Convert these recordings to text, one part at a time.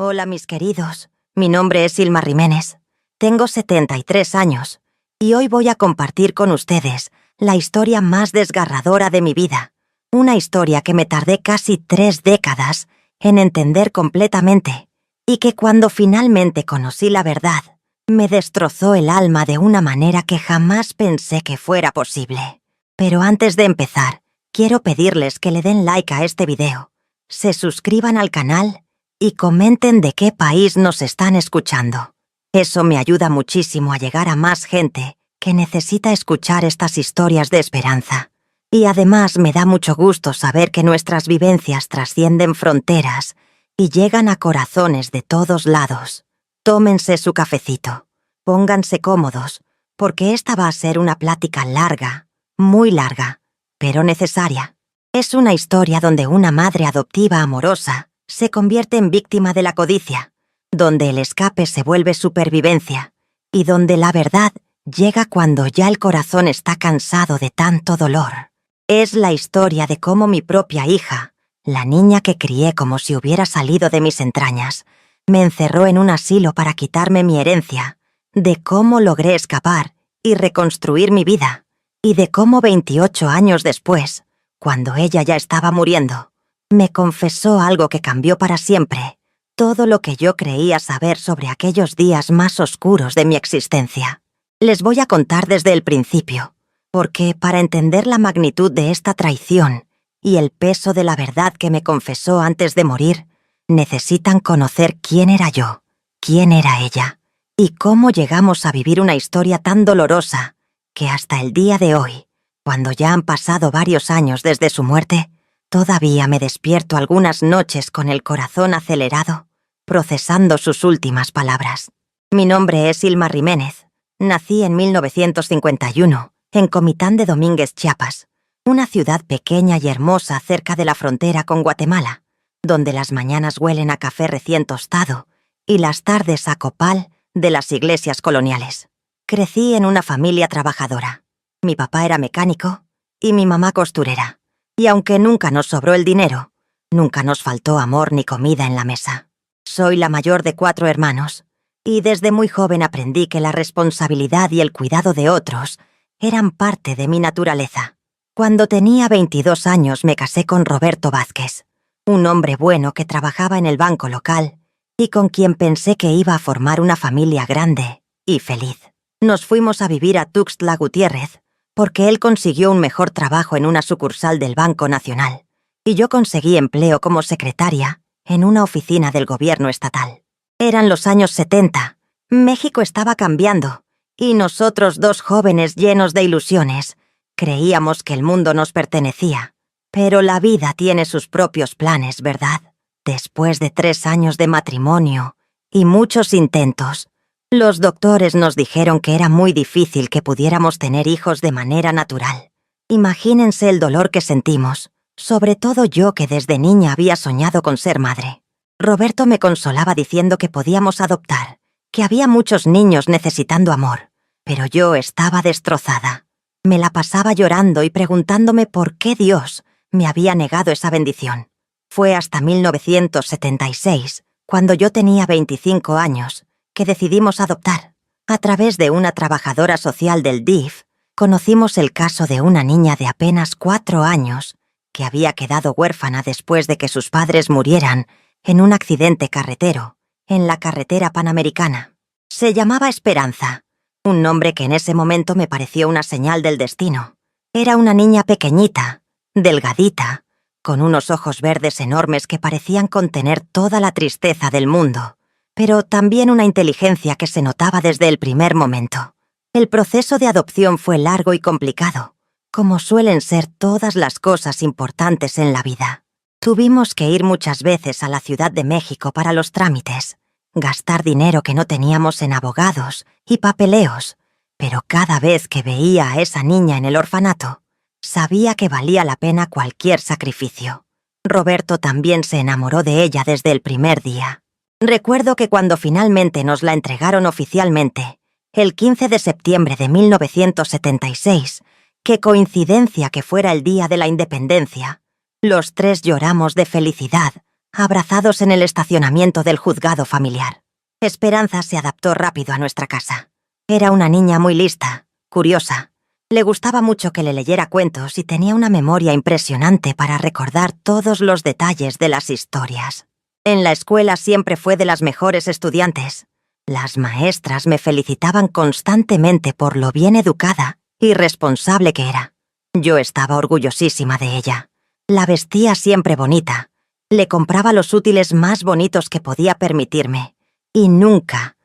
Hola mis queridos, mi nombre es Ilma Jiménez, tengo 73 años y hoy voy a compartir con ustedes la historia más desgarradora de mi vida, una historia que me tardé casi 3 décadas en entender completamente y que cuando finalmente conocí la verdad, me destrozó el alma de una manera que jamás pensé que fuera posible. Pero antes de empezar, quiero pedirles que le den like a este video, se suscriban al canal y comenten de qué país nos están escuchando. Eso me ayuda muchísimo a llegar a más gente que necesita escuchar estas historias de esperanza. Y además me da mucho gusto saber que nuestras vivencias trascienden fronteras y llegan a corazones de todos lados. Tómense su cafecito, pónganse cómodos, porque esta va a ser una plática larga, muy larga, pero necesaria. Es una historia donde una madre adoptiva amorosa se convierte en víctima de la codicia, donde el escape se vuelve supervivencia y donde la verdad llega cuando ya el corazón está cansado de tanto dolor. Es la historia de cómo mi propia hija, la niña que crié como si hubiera salido de mis entrañas, me encerró en un asilo para quitarme mi herencia, de cómo logré escapar y reconstruir mi vida, y de cómo 28 años después, cuando ella ya estaba muriendo, me confesó algo que cambió para siempre, todo lo que yo creía saber sobre aquellos días más oscuros de mi existencia. Les voy a contar desde el principio, porque para entender la magnitud de esta traición y el peso de la verdad que me confesó antes de morir, necesitan conocer quién era yo, quién era ella, y cómo llegamos a vivir una historia tan dolorosa que hasta el día de hoy, cuando ya han pasado varios años desde su muerte, todavía me despierto algunas noches con el corazón acelerado, procesando sus últimas palabras. Mi nombre es Ilma Jiménez. Nací en 1951, en Comitán de Domínguez, Chiapas, una ciudad pequeña y hermosa cerca de la frontera con Guatemala, donde las mañanas huelen a café recién tostado y las tardes a copal de las iglesias coloniales. Crecí en una familia trabajadora. Mi papá era mecánico y mi mamá costurera, y aunque nunca nos sobró el dinero, nunca nos faltó amor ni comida en la mesa. Soy la mayor de 4 hermanos, y desde muy joven aprendí que la responsabilidad y el cuidado de otros eran parte de mi naturaleza. Cuando tenía 22 años me casé con Roberto Vázquez, un hombre bueno que trabajaba en el banco local y con quien pensé que iba a formar una familia grande y feliz. Nos fuimos a vivir a Tuxtla Gutiérrez porque él consiguió un mejor trabajo en una sucursal del Banco Nacional y yo conseguí empleo como secretaria en una oficina del gobierno estatal. Eran los años 70, México estaba cambiando, y nosotros 2 jóvenes llenos de ilusiones creíamos que el mundo nos pertenecía. Pero la vida tiene sus propios planes, ¿verdad? Después de 3 años de matrimonio y muchos intentos, los doctores nos dijeron que era muy difícil que pudiéramos tener hijos de manera natural. Imagínense el dolor que sentimos, sobre todo yo que desde niña había soñado con ser madre. Roberto me consolaba diciendo que podíamos adoptar, que había muchos niños necesitando amor, pero yo estaba destrozada. Me la pasaba llorando y preguntándome por qué Dios me había negado esa bendición. Fue hasta 1976, cuando yo tenía 25 años, que decidimos adoptar. A través de una trabajadora social del DIF, conocimos el caso de una niña de apenas 4 años que había quedado huérfana después de que sus padres murieran en un accidente carretero, en la carretera panamericana. Se llamaba Esperanza, un nombre que en ese momento me pareció una señal del destino. Era una niña pequeñita, delgadita, con unos ojos verdes enormes que parecían contener toda la tristeza del mundo, pero también una inteligencia que se notaba desde el primer momento. El proceso de adopción fue largo y complicado, como suelen ser todas las cosas importantes en la vida. Tuvimos que ir muchas veces a la Ciudad de México para los trámites, gastar dinero que no teníamos en abogados y papeleos, pero cada vez que veía a esa niña en el orfanato, sabía que valía la pena cualquier sacrificio. Roberto también se enamoró de ella desde el primer día. Recuerdo que cuando finalmente nos la entregaron oficialmente, el 15 de septiembre de 1976, qué coincidencia que fuera el día de la independencia, los 3 lloramos de felicidad abrazados en el estacionamiento del juzgado familiar. Esperanza se adaptó rápido a nuestra casa. Era una niña muy lista, curiosa. Le gustaba mucho que le leyera cuentos y tenía una memoria impresionante para recordar todos los detalles de las historias. En la escuela siempre fue de las mejores estudiantes. Las maestras me felicitaban constantemente por lo bien educada y responsable que era. Yo estaba orgullosísima de ella. La vestía siempre bonita. Le compraba los útiles más bonitos que podía permitirme. Y nunca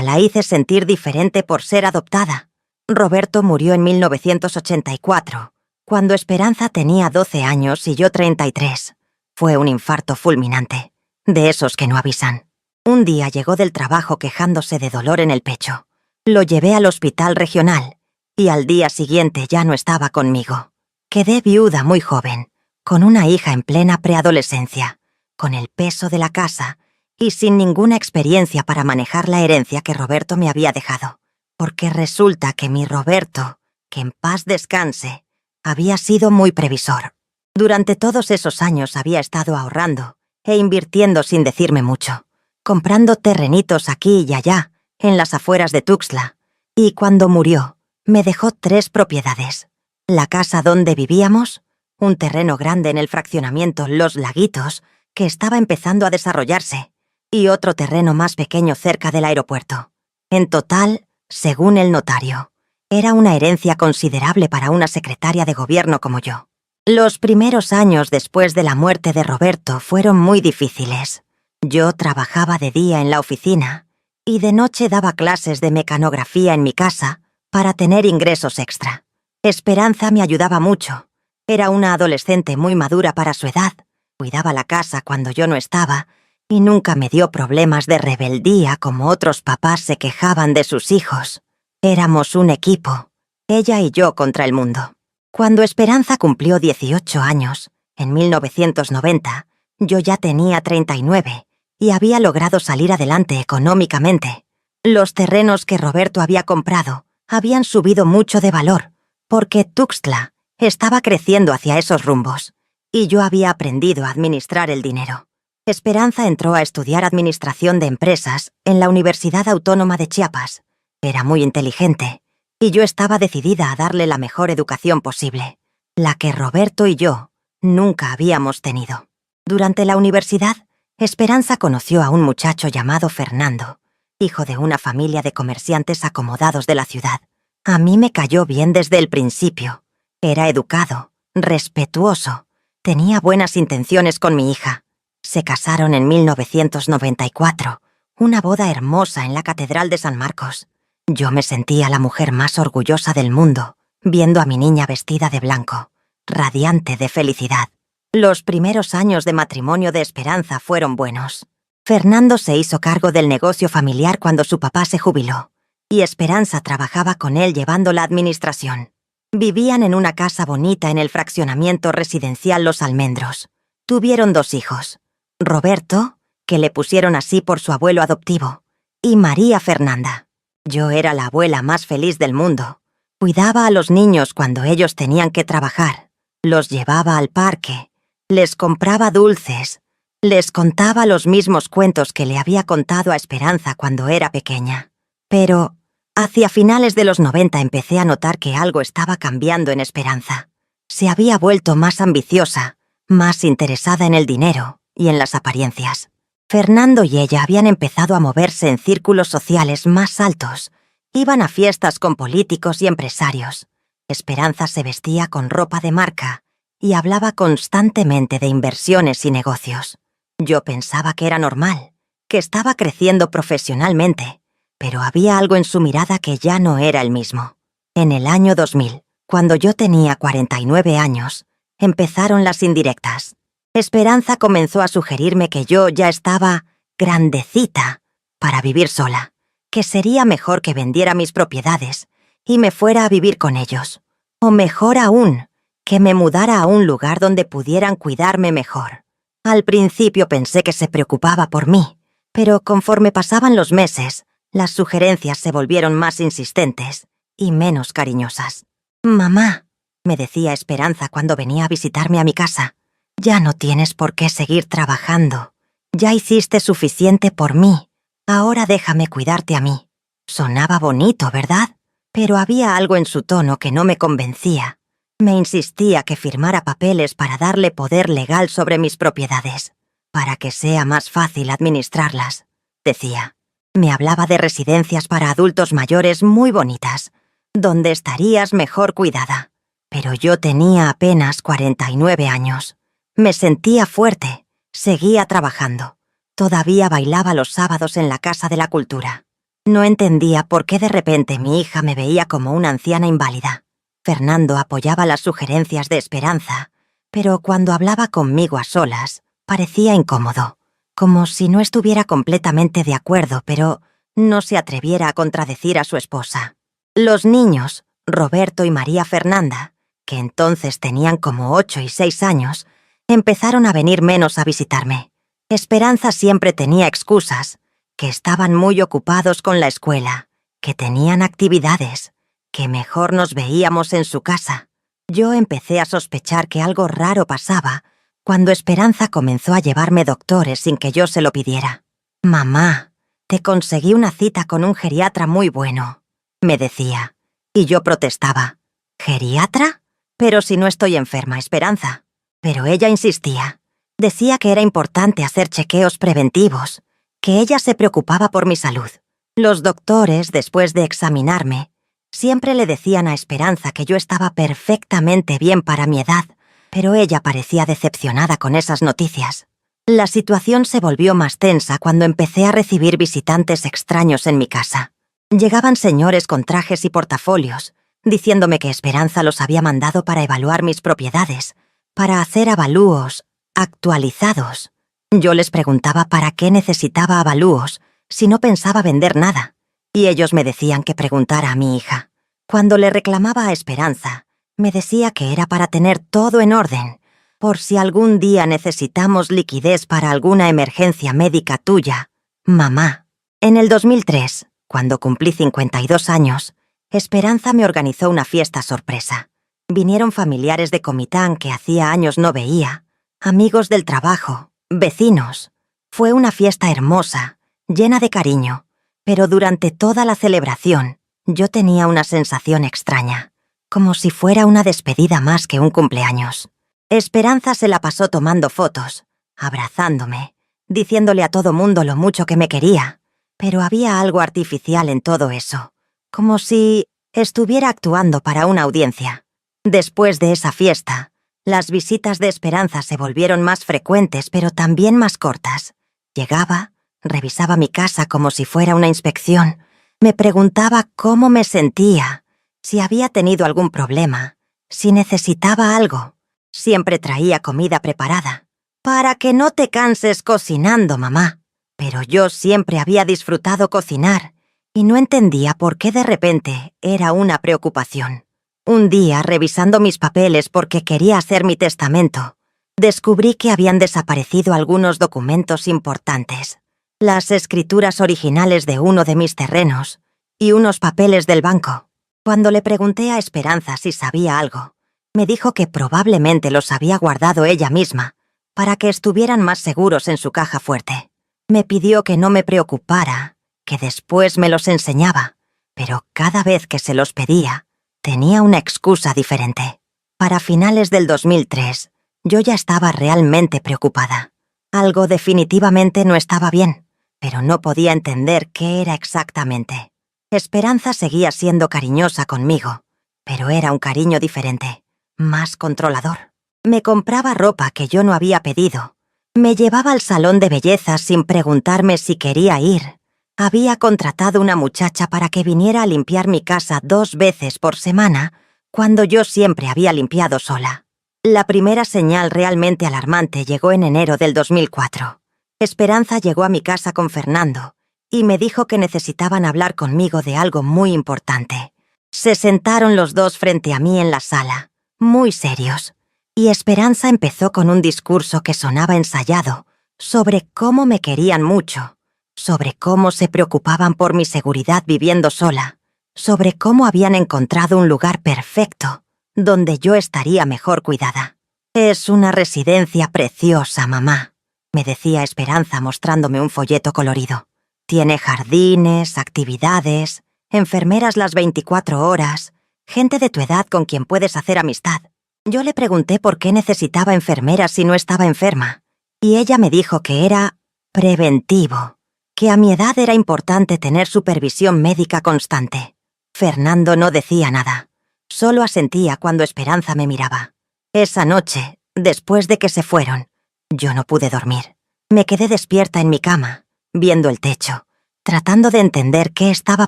la hice sentir diferente por ser adoptada. Roberto murió en 1984, cuando Esperanza tenía 12 años y yo 33. Fue un infarto fulminante, de esos que no avisan. Un día llegó del trabajo quejándose de dolor en el pecho. Lo llevé al hospital regional y al día siguiente ya no estaba conmigo. Quedé viuda muy joven, con una hija en plena preadolescencia, con el peso de la casa y sin ninguna experiencia para manejar la herencia que Roberto me había dejado. Porque resulta que mi Roberto, que en paz descanse, había sido muy previsor. Durante todos esos años había estado ahorrando e invirtiendo sin decirme mucho, comprando terrenitos aquí y allá, en las afueras de Tuxtla, y cuando murió, me dejó 3 propiedades. La casa donde vivíamos, un terreno grande en el fraccionamiento Los Laguitos, que estaba empezando a desarrollarse, y otro terreno más pequeño cerca del aeropuerto. En total, según el notario, era una herencia considerable para una secretaria de gobierno como yo. Los primeros años después de la muerte de Roberto fueron muy difíciles. Yo trabajaba de día en la oficina y de noche daba clases de mecanografía en mi casa para tener ingresos extra. Esperanza me ayudaba mucho. Era una adolescente muy madura para su edad, cuidaba la casa cuando yo no estaba y nunca me dio problemas de rebeldía como otros papás se quejaban de sus hijos. Éramos un equipo, ella y yo contra el mundo. Cuando Esperanza cumplió 18 años, en 1990, yo ya tenía 39 y había logrado salir adelante económicamente. Los terrenos que Roberto había comprado habían subido mucho de valor, porque Tuxtla estaba creciendo hacia esos rumbos, y yo había aprendido a administrar el dinero. Esperanza entró a estudiar Administración de Empresas en la Universidad Autónoma de Chiapas. Era muy inteligente, y yo estaba decidida a darle la mejor educación posible, la que Roberto y yo nunca habíamos tenido. Durante la universidad, Esperanza conoció a un muchacho llamado Fernando, hijo de una familia de comerciantes acomodados de la ciudad. A mí me cayó bien desde el principio. Era educado, respetuoso, tenía buenas intenciones con mi hija. Se casaron en 1994, una boda hermosa en la Catedral de San Marcos. Yo me sentía la mujer más orgullosa del mundo, viendo a mi niña vestida de blanco, radiante de felicidad. Los primeros años de matrimonio de Esperanza fueron buenos. Fernando se hizo cargo del negocio familiar cuando su papá se jubiló, y Esperanza trabajaba con él llevando la administración. Vivían en una casa bonita en el fraccionamiento residencial Los Almendros. Tuvieron 2 hijos. Roberto, que le pusieron así por su abuelo adoptivo, y María Fernanda. Yo era la abuela más feliz del mundo. Cuidaba a los niños cuando ellos tenían que trabajar. Los llevaba al parque. Les compraba dulces. Les contaba los mismos cuentos que le había contado a Esperanza cuando era pequeña. Pero, hacia finales de los 90 empecé a notar que algo estaba cambiando en Esperanza. Se había vuelto más ambiciosa, más interesada en el dinero y en las apariencias. Fernando y ella habían empezado a moverse en círculos sociales más altos. Iban a fiestas con políticos y empresarios. Esperanza se vestía con ropa de marca y hablaba constantemente de inversiones y negocios. Yo pensaba que era normal, que estaba creciendo profesionalmente, pero había algo en su mirada que ya no era el mismo. En el año 2000, cuando yo tenía 49 años, empezaron las indirectas. Esperanza comenzó a sugerirme que yo ya estaba grandecita para vivir sola, que sería mejor que vendiera mis propiedades y me fuera a vivir con ellos, o mejor aún, que me mudara a un lugar donde pudieran cuidarme mejor. Al principio pensé que se preocupaba por mí, pero conforme pasaban los meses, las sugerencias se volvieron más insistentes y menos cariñosas. «Mamá», me decía Esperanza cuando venía a visitarme a mi casa, Ya no tienes por qué seguir trabajando. Ya hiciste suficiente por mí. Ahora déjame cuidarte a mí. Sonaba bonito, ¿verdad? Pero había algo en su tono que no me convencía. Me insistía que firmara papeles para darle poder legal sobre mis propiedades, para que sea más fácil administrarlas, decía. Me hablaba de residencias para adultos mayores muy bonitas, donde estarías mejor cuidada. Pero yo tenía apenas 49 años. Me sentía fuerte, seguía trabajando. Todavía bailaba los sábados en la Casa de la Cultura. No entendía por qué de repente mi hija me veía como una anciana inválida. Fernando apoyaba las sugerencias de Esperanza, pero cuando hablaba conmigo a solas, parecía incómodo, como si no estuviera completamente de acuerdo, pero no se atreviera a contradecir a su esposa. Los niños, Roberto y María Fernanda, que entonces tenían como 8 y 6 años, empezaron a venir menos a visitarme. Esperanza siempre tenía excusas, que estaban muy ocupados con la escuela, que tenían actividades, que mejor nos veíamos en su casa. Yo empecé a sospechar que algo raro pasaba cuando Esperanza comenzó a llevarme doctores sin que yo se lo pidiera. «Mamá, te conseguí una cita con un geriatra muy bueno», me decía, y yo protestaba. «¿Geriatra? Pero si no estoy enferma, Esperanza». Pero ella insistía. Decía que era importante hacer chequeos preventivos, que ella se preocupaba por mi salud. Los doctores, después de examinarme, siempre le decían a Esperanza que yo estaba perfectamente bien para mi edad, pero ella parecía decepcionada con esas noticias. La situación se volvió más tensa cuando empecé a recibir visitantes extraños en mi casa. Llegaban señores con trajes y portafolios, diciéndome que Esperanza los había mandado para evaluar mis propiedades, para hacer avalúos actualizados. Yo les preguntaba para qué necesitaba avalúos si no pensaba vender nada, y ellos me decían que preguntara a mi hija. Cuando le reclamaba a Esperanza, me decía que era para tener todo en orden, por si algún día necesitamos liquidez para alguna emergencia médica tuya. Mamá. En el 2003, cuando cumplí 52 años, Esperanza me organizó una fiesta sorpresa. Vinieron familiares de Comitán que hacía años no veía, amigos del trabajo, vecinos. Fue una fiesta hermosa, llena de cariño, pero durante toda la celebración yo tenía una sensación extraña, como si fuera una despedida más que un cumpleaños. Esperanza se la pasó tomando fotos, abrazándome, diciéndole a todo mundo lo mucho que me quería, pero había algo artificial en todo eso, como si estuviera actuando para una audiencia. Después de esa fiesta, las visitas de Esperanza se volvieron más frecuentes, pero también más cortas. Llegaba, revisaba mi casa como si fuera una inspección, me preguntaba cómo me sentía, si había tenido algún problema, si necesitaba algo. Siempre traía comida preparada. «Para que no te canses cocinando, mamá». Pero yo siempre había disfrutado cocinar y no entendía por qué de repente era una preocupación. Un día, revisando mis papeles porque quería hacer mi testamento, descubrí que habían desaparecido algunos documentos importantes, las escrituras originales de uno de mis terrenos y unos papeles del banco. Cuando le pregunté a Esperanza si sabía algo, me dijo que probablemente los había guardado ella misma para que estuvieran más seguros en su caja fuerte. Me pidió que no me preocupara, que después me los enseñaba, pero cada vez que se los pedía, tenía una excusa diferente. Para finales del 2003, yo ya estaba realmente preocupada. Algo definitivamente no estaba bien, pero no podía entender qué era exactamente. Esperanza seguía siendo cariñosa conmigo, pero era un cariño diferente, más controlador. Me compraba ropa que yo no había pedido. Me llevaba al salón de belleza sin preguntarme si quería ir. Había contratado una muchacha para que viniera a limpiar mi casa 2 veces por semana, cuando yo siempre había limpiado sola. La primera señal realmente alarmante llegó en enero del 2004. Esperanza llegó a mi casa con Fernando y me dijo que necesitaban hablar conmigo de algo muy importante. Se sentaron los dos frente a mí en la sala, muy serios, y Esperanza empezó con un discurso que sonaba ensayado sobre cómo me querían mucho, sobre cómo se preocupaban por mi seguridad viviendo sola, sobre cómo habían encontrado un lugar perfecto, donde yo estaría mejor cuidada. Es una residencia preciosa, mamá, me decía Esperanza mostrándome un folleto colorido. Tiene jardines, actividades, enfermeras las 24 horas, gente de tu edad con quien puedes hacer amistad. Yo le pregunté por qué necesitaba enfermeras si no estaba enferma, y ella me dijo que era preventivo, que a mi edad era importante tener supervisión médica constante. Fernando no decía nada, solo asentía cuando Esperanza me miraba. Esa noche, después de que se fueron, yo no pude dormir. Me quedé despierta en mi cama, viendo el techo, tratando de entender qué estaba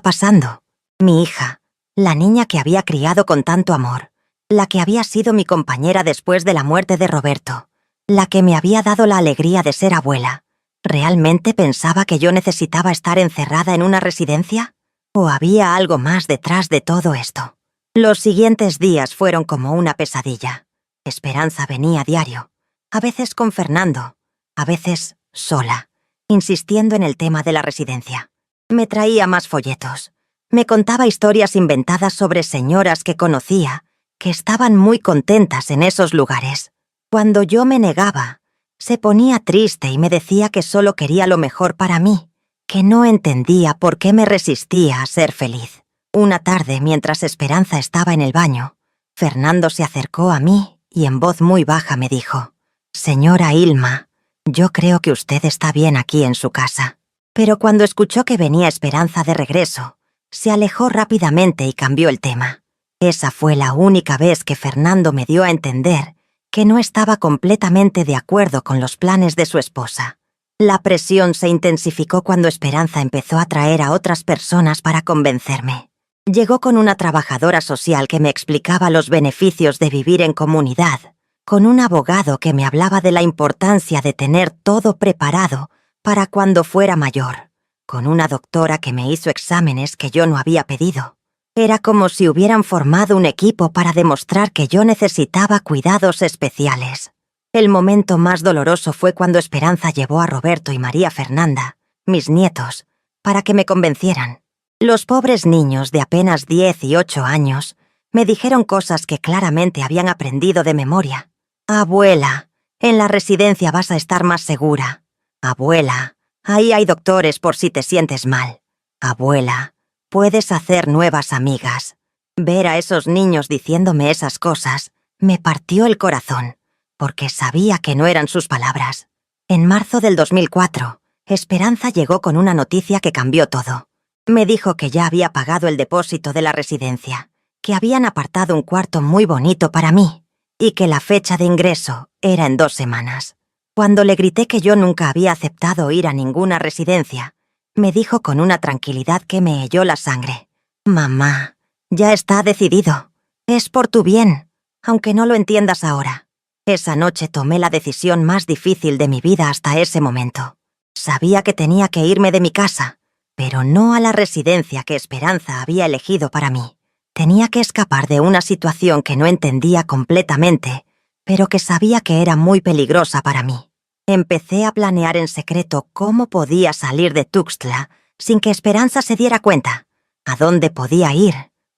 pasando. Mi hija, la niña que había criado con tanto amor, la que había sido mi compañera después de la muerte de Roberto, la que me había dado la alegría de ser abuela, ¿realmente pensaba que yo necesitaba estar encerrada en una residencia? ¿O había algo más detrás de todo esto? Los siguientes días fueron como una pesadilla. Esperanza venía a diario, a veces con Fernando, a veces sola, insistiendo en el tema de la residencia. Me traía más folletos. Me contaba historias inventadas sobre señoras que conocía, que estaban muy contentas en esos lugares. Cuando yo me negaba, se ponía triste y me decía que solo quería lo mejor para mí, que no entendía por qué me resistía a ser feliz. Una tarde, mientras Esperanza estaba en el baño, Fernando se acercó a mí y en voz muy baja me dijo: «Señora Ilma, yo creo que usted está bien aquí en su casa». Pero cuando escuchó que venía Esperanza de regreso, se alejó rápidamente y cambió el tema. Esa fue la única vez que Fernando me dio a entender que no estaba completamente de acuerdo con los planes de su esposa. La presión se intensificó cuando Esperanza empezó a traer a otras personas para convencerme. Llegó con una trabajadora social que me explicaba los beneficios de vivir en comunidad, con un abogado que me hablaba de la importancia de tener todo preparado para cuando fuera mayor, con una doctora que me hizo exámenes que yo no había pedido. Era como si hubieran formado un equipo para demostrar que yo necesitaba cuidados especiales. El momento más doloroso fue cuando Esperanza llevó a Roberto y María Fernanda, mis nietos, para que me convencieran. Los pobres niños de apenas 10 y 8 años me dijeron cosas que claramente habían aprendido de memoria. «Abuela, en la residencia vas a estar más segura. Abuela, ahí hay doctores por si te sientes mal. Abuela, puedes hacer nuevas amigas». Ver a esos niños diciéndome esas cosas me partió el corazón, porque sabía que no eran sus palabras. En marzo del 2004, Esperanza llegó con una noticia que cambió todo. Me dijo que ya había pagado el depósito de la residencia, que habían apartado un cuarto muy bonito para mí y que la fecha de ingreso era en 2 semanas. Cuando le grité que yo nunca había aceptado ir a ninguna residencia, me dijo con una tranquilidad que me heló la sangre: «Mamá, ya está decidido. Es por tu bien, aunque no lo entiendas ahora». Esa noche tomé la decisión más difícil de mi vida hasta ese momento. Sabía que tenía que irme de mi casa, pero no a la residencia que Esperanza había elegido para mí. Tenía que escapar de una situación que no entendía completamente, pero que sabía que era muy peligrosa para mí. Empecé a planear en secreto cómo podía salir de Tuxtla sin que Esperanza se diera cuenta, a dónde podía ir,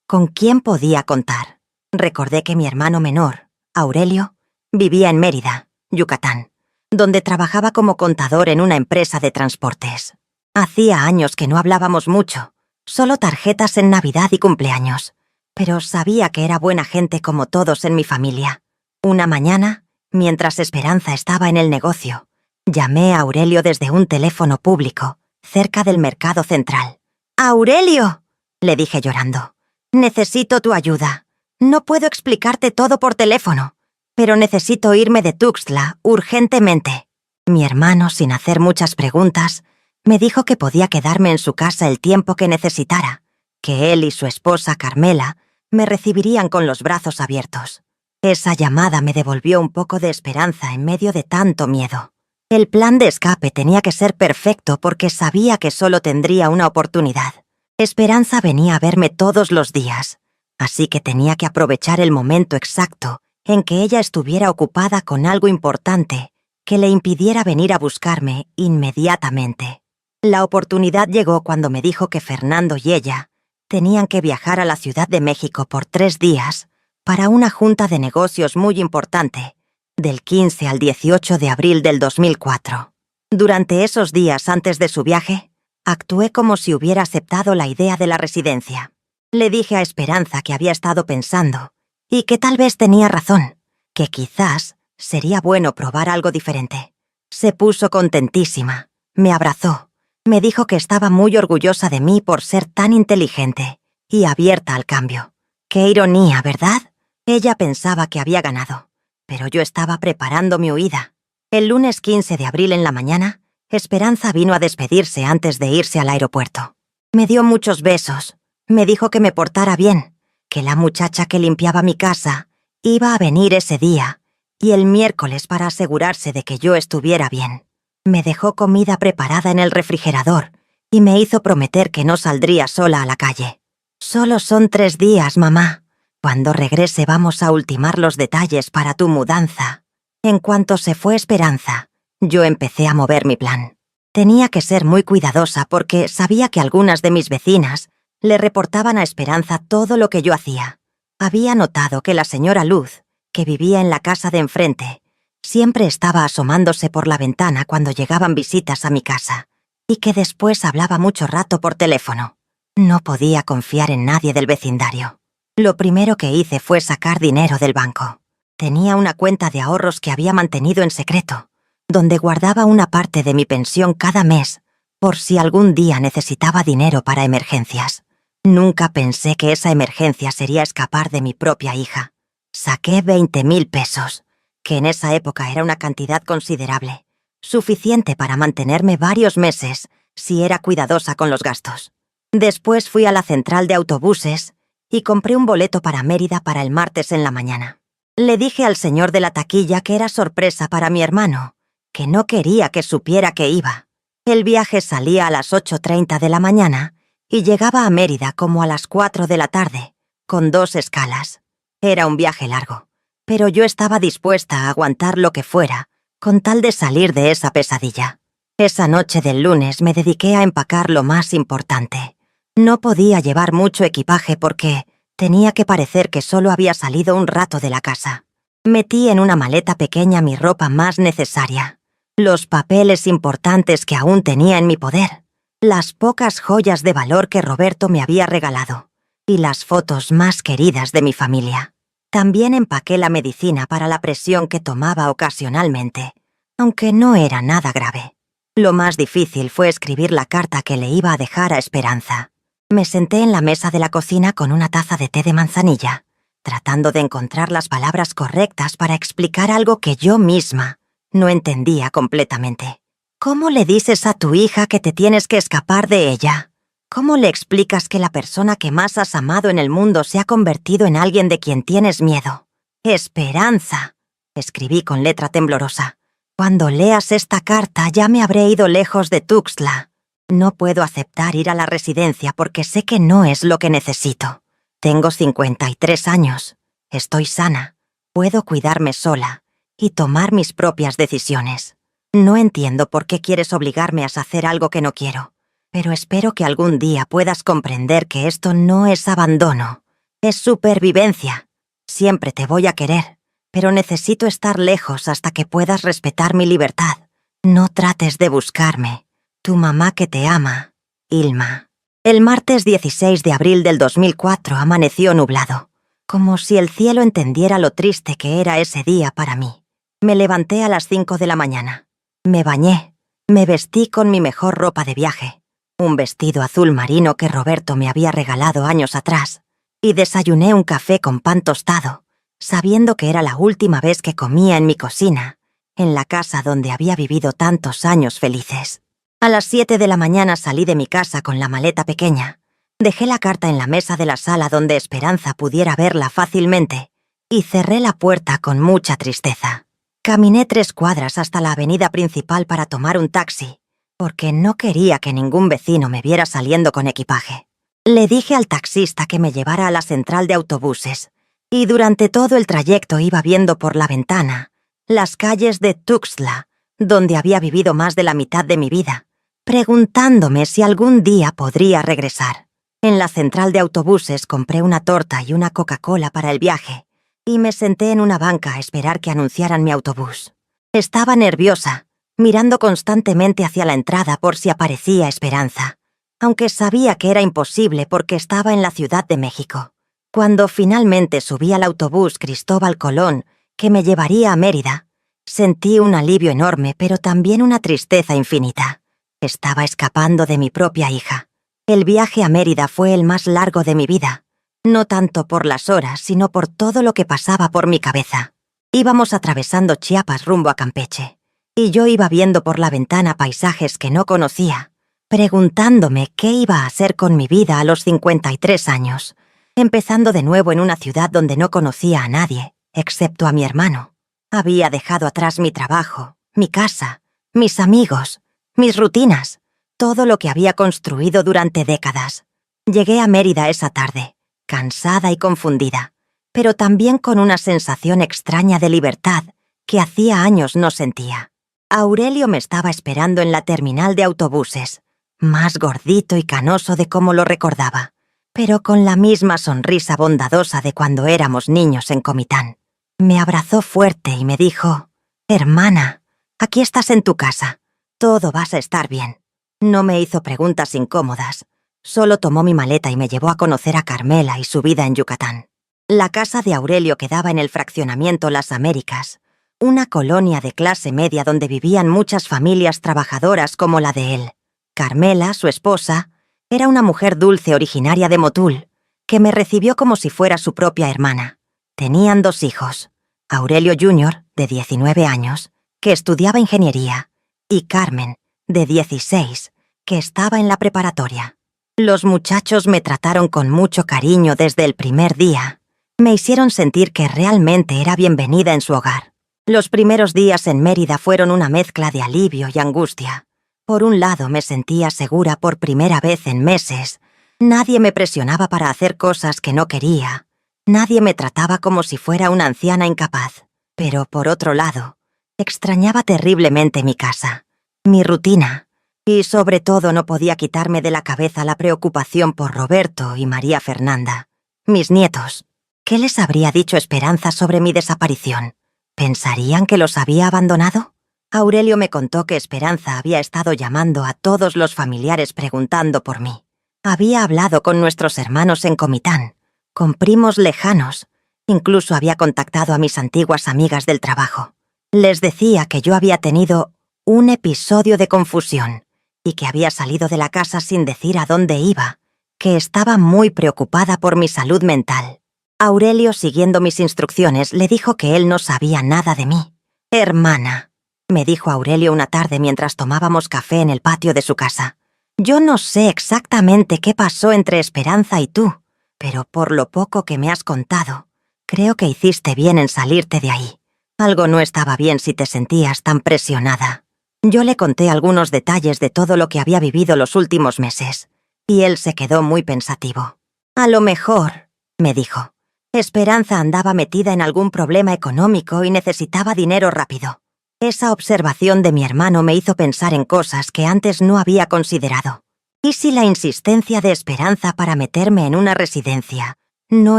con quién podía contar. Recordé que mi hermano menor, Aurelio, vivía en Mérida, Yucatán, donde trabajaba como contador en una empresa de transportes. Hacía años que no hablábamos mucho, solo tarjetas en Navidad y cumpleaños, pero sabía que era buena gente como todos en mi familia. Una mañana, mientras Esperanza estaba en el negocio, llamé a Aurelio desde un teléfono público, cerca del mercado central. «¡Aurelio!», le dije llorando. «Necesito tu ayuda. No puedo explicarte todo por teléfono, pero necesito irme de Tuxtla urgentemente». Mi hermano, sin hacer muchas preguntas, me dijo que podía quedarme en su casa el tiempo que necesitara, que él y su esposa Carmela me recibirían con los brazos abiertos. Esa llamada me devolvió un poco de esperanza en medio de tanto miedo. El plan de escape tenía que ser perfecto porque sabía que solo tendría una oportunidad. Esperanza venía a verme todos los días, así que tenía que aprovechar el momento exacto en que ella estuviera ocupada con algo importante que le impidiera venir a buscarme inmediatamente. La oportunidad llegó cuando me dijo que Fernando y ella tenían que viajar a la Ciudad de México por 3 días para una junta de negocios muy importante del 15 al 18 de abril del 2004. Durante esos días antes de su viaje, actué como si hubiera aceptado la idea de la residencia. Le dije a Esperanza que había estado pensando y que tal vez tenía razón, que quizás sería bueno probar algo diferente. Se puso contentísima, me abrazó, me dijo que estaba muy orgullosa de mí por ser tan inteligente y abierta al cambio. Qué ironía, ¿verdad? Ella pensaba que había ganado, pero yo estaba preparando mi huida. El lunes 15 de abril en la mañana, Esperanza vino a despedirse antes de irse al aeropuerto. Me dio muchos besos, me dijo que me portara bien, que la muchacha que limpiaba mi casa iba a venir ese día y el miércoles para asegurarse de que yo estuviera bien. Me dejó comida preparada en el refrigerador y me hizo prometer que no saldría sola a la calle. Solo son 3 días, mamá. Cuando regrese vamos a ultimar los detalles para tu mudanza. En cuanto se fue Esperanza, yo empecé a mover mi plan. Tenía que ser muy cuidadosa porque sabía que algunas de mis vecinas le reportaban a Esperanza todo lo que yo hacía. Había notado que la señora Luz, que vivía en la casa de enfrente, siempre estaba asomándose por la ventana cuando llegaban visitas a mi casa, y que después hablaba mucho rato por teléfono. No podía confiar en nadie del vecindario. Lo primero que hice fue sacar dinero del banco. Tenía una cuenta de ahorros que había mantenido en secreto, donde guardaba una parte de mi pensión cada mes, por si algún día necesitaba dinero para emergencias. Nunca pensé que esa emergencia sería escapar de mi propia hija. Saqué 20,000 pesos, que en esa época era una cantidad considerable, suficiente para mantenerme varios meses si era cuidadosa con los gastos. Después fui a la central de autobuses y compré un boleto para Mérida para el martes en la mañana. Le dije al señor de la taquilla que era sorpresa para mi hermano, que no quería que supiera que iba. El viaje salía a las 8:30 de la mañana y llegaba a Mérida como a las 4 de la tarde, con 2 escalas. Era un viaje largo, pero yo estaba dispuesta a aguantar lo que fuera, con tal de salir de esa pesadilla. Esa noche del lunes me dediqué a empacar lo más importante. No podía llevar mucho equipaje porque tenía que parecer que solo había salido un rato de la casa. Metí en una maleta pequeña mi ropa más necesaria, los papeles importantes que aún tenía en mi poder, las pocas joyas de valor que Roberto me había regalado y las fotos más queridas de mi familia. También empaqué la medicina para la presión que tomaba ocasionalmente, aunque no era nada grave. Lo más difícil fue escribir la carta que le iba a dejar a Esperanza. Me senté en la mesa de la cocina con una taza de té de manzanilla, tratando de encontrar las palabras correctas para explicar algo que yo misma no entendía completamente. ¿Cómo le dices a tu hija que te tienes que escapar de ella? ¿Cómo le explicas que la persona que más has amado en el mundo se ha convertido en alguien de quien tienes miedo? Esperanza, escribí con letra temblorosa. Cuando leas esta carta ya me habré ido lejos de Tuxtla. No puedo aceptar ir a la residencia porque sé que no es lo que necesito. Tengo 53 años, estoy sana, puedo cuidarme sola y tomar mis propias decisiones. No entiendo por qué quieres obligarme a hacer algo que no quiero, pero espero que algún día puedas comprender que esto no es abandono, es supervivencia. Siempre te voy a querer, pero necesito estar lejos hasta que puedas respetar mi libertad. No trates de buscarme. Tu mamá que te ama, Ilma. El martes 16 de abril del 2004 amaneció nublado, como si el cielo entendiera lo triste que era ese día para mí. Me levanté a las 5 de la mañana. Me bañé, me vestí con mi mejor ropa de viaje, un vestido azul marino que Roberto me había regalado años atrás, y desayuné un café con pan tostado, sabiendo que era la última vez que comía en mi cocina, en la casa donde había vivido tantos años felices. A las 7 de la mañana salí de mi casa con la maleta pequeña. Dejé la carta en la mesa de la sala donde Esperanza pudiera verla fácilmente y cerré la puerta con mucha tristeza. Caminé 3 cuadras hasta la avenida principal para tomar un taxi, porque no quería que ningún vecino me viera saliendo con equipaje. Le dije al taxista que me llevara a la central de autobuses y durante todo el trayecto iba viendo por la ventana las calles de Tuxtla, donde había vivido más de la mitad de mi vida, preguntándome si algún día podría regresar. En la central de autobuses compré una torta y una Coca-Cola para el viaje, y me senté en una banca a esperar que anunciaran mi autobús. Estaba nerviosa, mirando constantemente hacia la entrada por si aparecía Esperanza, aunque sabía que era imposible porque estaba en la Ciudad de México. Cuando finalmente subí al autobús Cristóbal Colón, que me llevaría a Mérida, sentí un alivio enorme, pero también una tristeza infinita. Estaba escapando de mi propia hija. El viaje a Mérida fue el más largo de mi vida, no tanto por las horas, sino por todo lo que pasaba por mi cabeza. Íbamos atravesando Chiapas rumbo a Campeche, y yo iba viendo por la ventana paisajes que no conocía, preguntándome qué iba a hacer con mi vida a los 53 años, empezando de nuevo en una ciudad donde no conocía a nadie, excepto a mi hermano. Había dejado atrás mi trabajo, mi casa, mis amigos, mis rutinas, todo lo que había construido durante décadas. Llegué a Mérida esa tarde, cansada y confundida, pero también con una sensación extraña de libertad que hacía años no sentía. Aurelio me estaba esperando en la terminal de autobuses, más gordito y canoso de como lo recordaba, pero con la misma sonrisa bondadosa de cuando éramos niños en Comitán. Me abrazó fuerte y me dijo: «Hermana, aquí estás en tu casa. Todo vas a estar bien». No me hizo preguntas incómodas. Solo tomó mi maleta y me llevó a conocer a Carmela y su vida en Yucatán. La casa de Aurelio quedaba en el fraccionamiento Las Américas, una colonia de clase media donde vivían muchas familias trabajadoras como la de él. Carmela, su esposa, era una mujer dulce originaria de Motul, que me recibió como si fuera su propia hermana. Tenían 2 hijos, Aurelio Jr., de 19 años, que estudiaba ingeniería, y Carmen, de 16, que estaba en la preparatoria. Los muchachos me trataron con mucho cariño desde el primer día. Me hicieron sentir que realmente era bienvenida en su hogar. Los primeros días en Mérida fueron una mezcla de alivio y angustia. Por un lado, me sentía segura por primera vez en meses. Nadie me presionaba para hacer cosas que no quería. Nadie me trataba como si fuera una anciana incapaz. Pero por otro lado, extrañaba terriblemente mi casa, mi rutina, y sobre todo no podía quitarme de la cabeza la preocupación por Roberto y María Fernanda, mis nietos. ¿Qué les habría dicho Esperanza sobre mi desaparición? ¿Pensarían que los había abandonado? Aurelio me contó que Esperanza había estado llamando a todos los familiares preguntando por mí. Había hablado con nuestros hermanos en Comitán, con primos lejanos. Incluso había contactado a mis antiguas amigas del trabajo. Les decía que yo había tenido un episodio de confusión y que había salido de la casa sin decir a dónde iba, que estaba muy preocupada por mi salud mental. Aurelio, siguiendo mis instrucciones, le dijo que él no sabía nada de mí. «Hermana», me dijo Aurelio una tarde mientras tomábamos café en el patio de su casa, «yo no sé exactamente qué pasó entre Esperanza y tú, pero por lo poco que me has contado, creo que hiciste bien en salirte de ahí. Algo no estaba bien si te sentías tan presionada». Yo le conté algunos detalles de todo lo que había vivido los últimos meses, y él se quedó muy pensativo. «A lo mejor», me dijo, «Esperanza andaba metida en algún problema económico y necesitaba dinero rápido». Esa observación de mi hermano me hizo pensar en cosas que antes no había considerado. ¿Y si la insistencia de Esperanza para meterme en una residencia no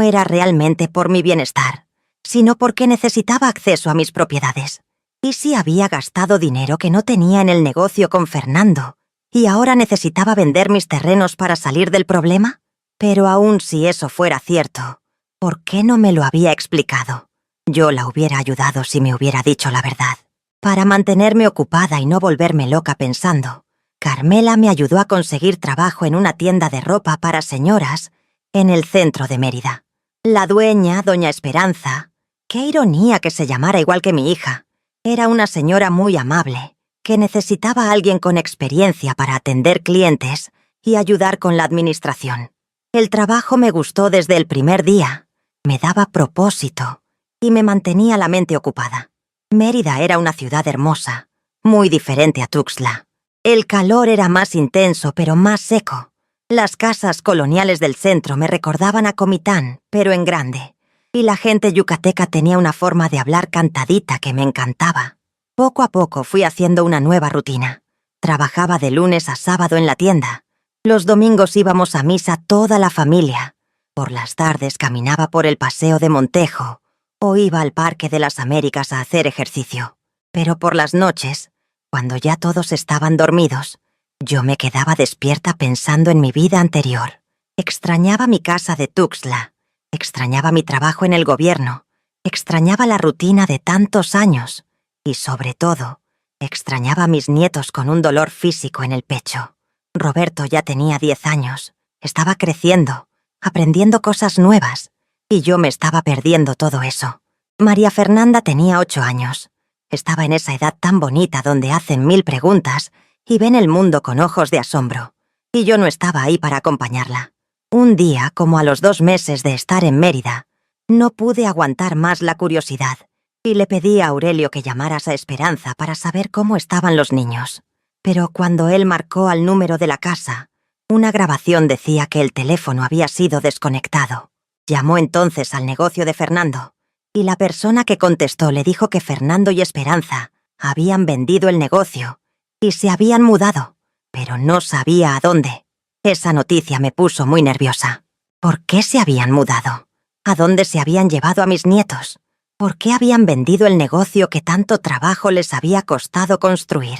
era realmente por mi bienestar, sino porque necesitaba acceso a mis propiedades? ¿Y si había gastado dinero que no tenía en el negocio con Fernando y ahora necesitaba vender mis terrenos para salir del problema? Pero aun si eso fuera cierto, ¿por qué no me lo había explicado? Yo la hubiera ayudado si me hubiera dicho la verdad. Para mantenerme ocupada y no volverme loca pensando, Carmela me ayudó a conseguir trabajo en una tienda de ropa para señoras en el centro de Mérida. La dueña, doña Esperanza, qué ironía que se llamara igual que mi hija, era una señora muy amable, que necesitaba a alguien con experiencia para atender clientes y ayudar con la administración. El trabajo me gustó desde el primer día, me daba propósito y me mantenía la mente ocupada. Mérida era una ciudad hermosa, muy diferente a Tuxtla. El calor era más intenso pero más seco. Las casas coloniales del centro me recordaban a Comitán, pero en grande. Y la gente yucateca tenía una forma de hablar cantadita que me encantaba. Poco a poco fui haciendo una nueva rutina. Trabajaba de lunes a sábado en la tienda. Los domingos íbamos a misa toda la familia. Por las tardes caminaba por el paseo de Montejo o iba al Parque de las Américas a hacer ejercicio. Pero por las noches, cuando ya todos estaban dormidos, yo me quedaba despierta pensando en mi vida anterior. Extrañaba mi casa de Tuxtla, extrañaba mi trabajo en el gobierno, extrañaba la rutina de tantos años y, sobre todo, extrañaba a mis nietos con un dolor físico en el pecho. Roberto ya tenía 10 años, estaba creciendo, aprendiendo cosas nuevas, y yo me estaba perdiendo todo eso. María Fernanda tenía 8 años. Estaba en esa edad tan bonita donde hacen 1000 preguntas y ven el mundo con ojos de asombro, y yo no estaba ahí para acompañarla. Un día, como a los 2 meses de estar en Mérida, no pude aguantar más la curiosidad y le pedí a Aurelio que llamaras a Esperanza para saber cómo estaban los niños. Pero cuando él marcó al número de la casa, una grabación decía que el teléfono había sido desconectado. Llamó entonces al negocio de Fernando, y la persona que contestó le dijo que Fernando y Esperanza habían vendido el negocio y se habían mudado, pero no sabía a dónde. Esa noticia me puso muy nerviosa. ¿Por qué se habían mudado? ¿A dónde se habían llevado a mis nietos? ¿Por qué habían vendido el negocio que tanto trabajo les había costado construir?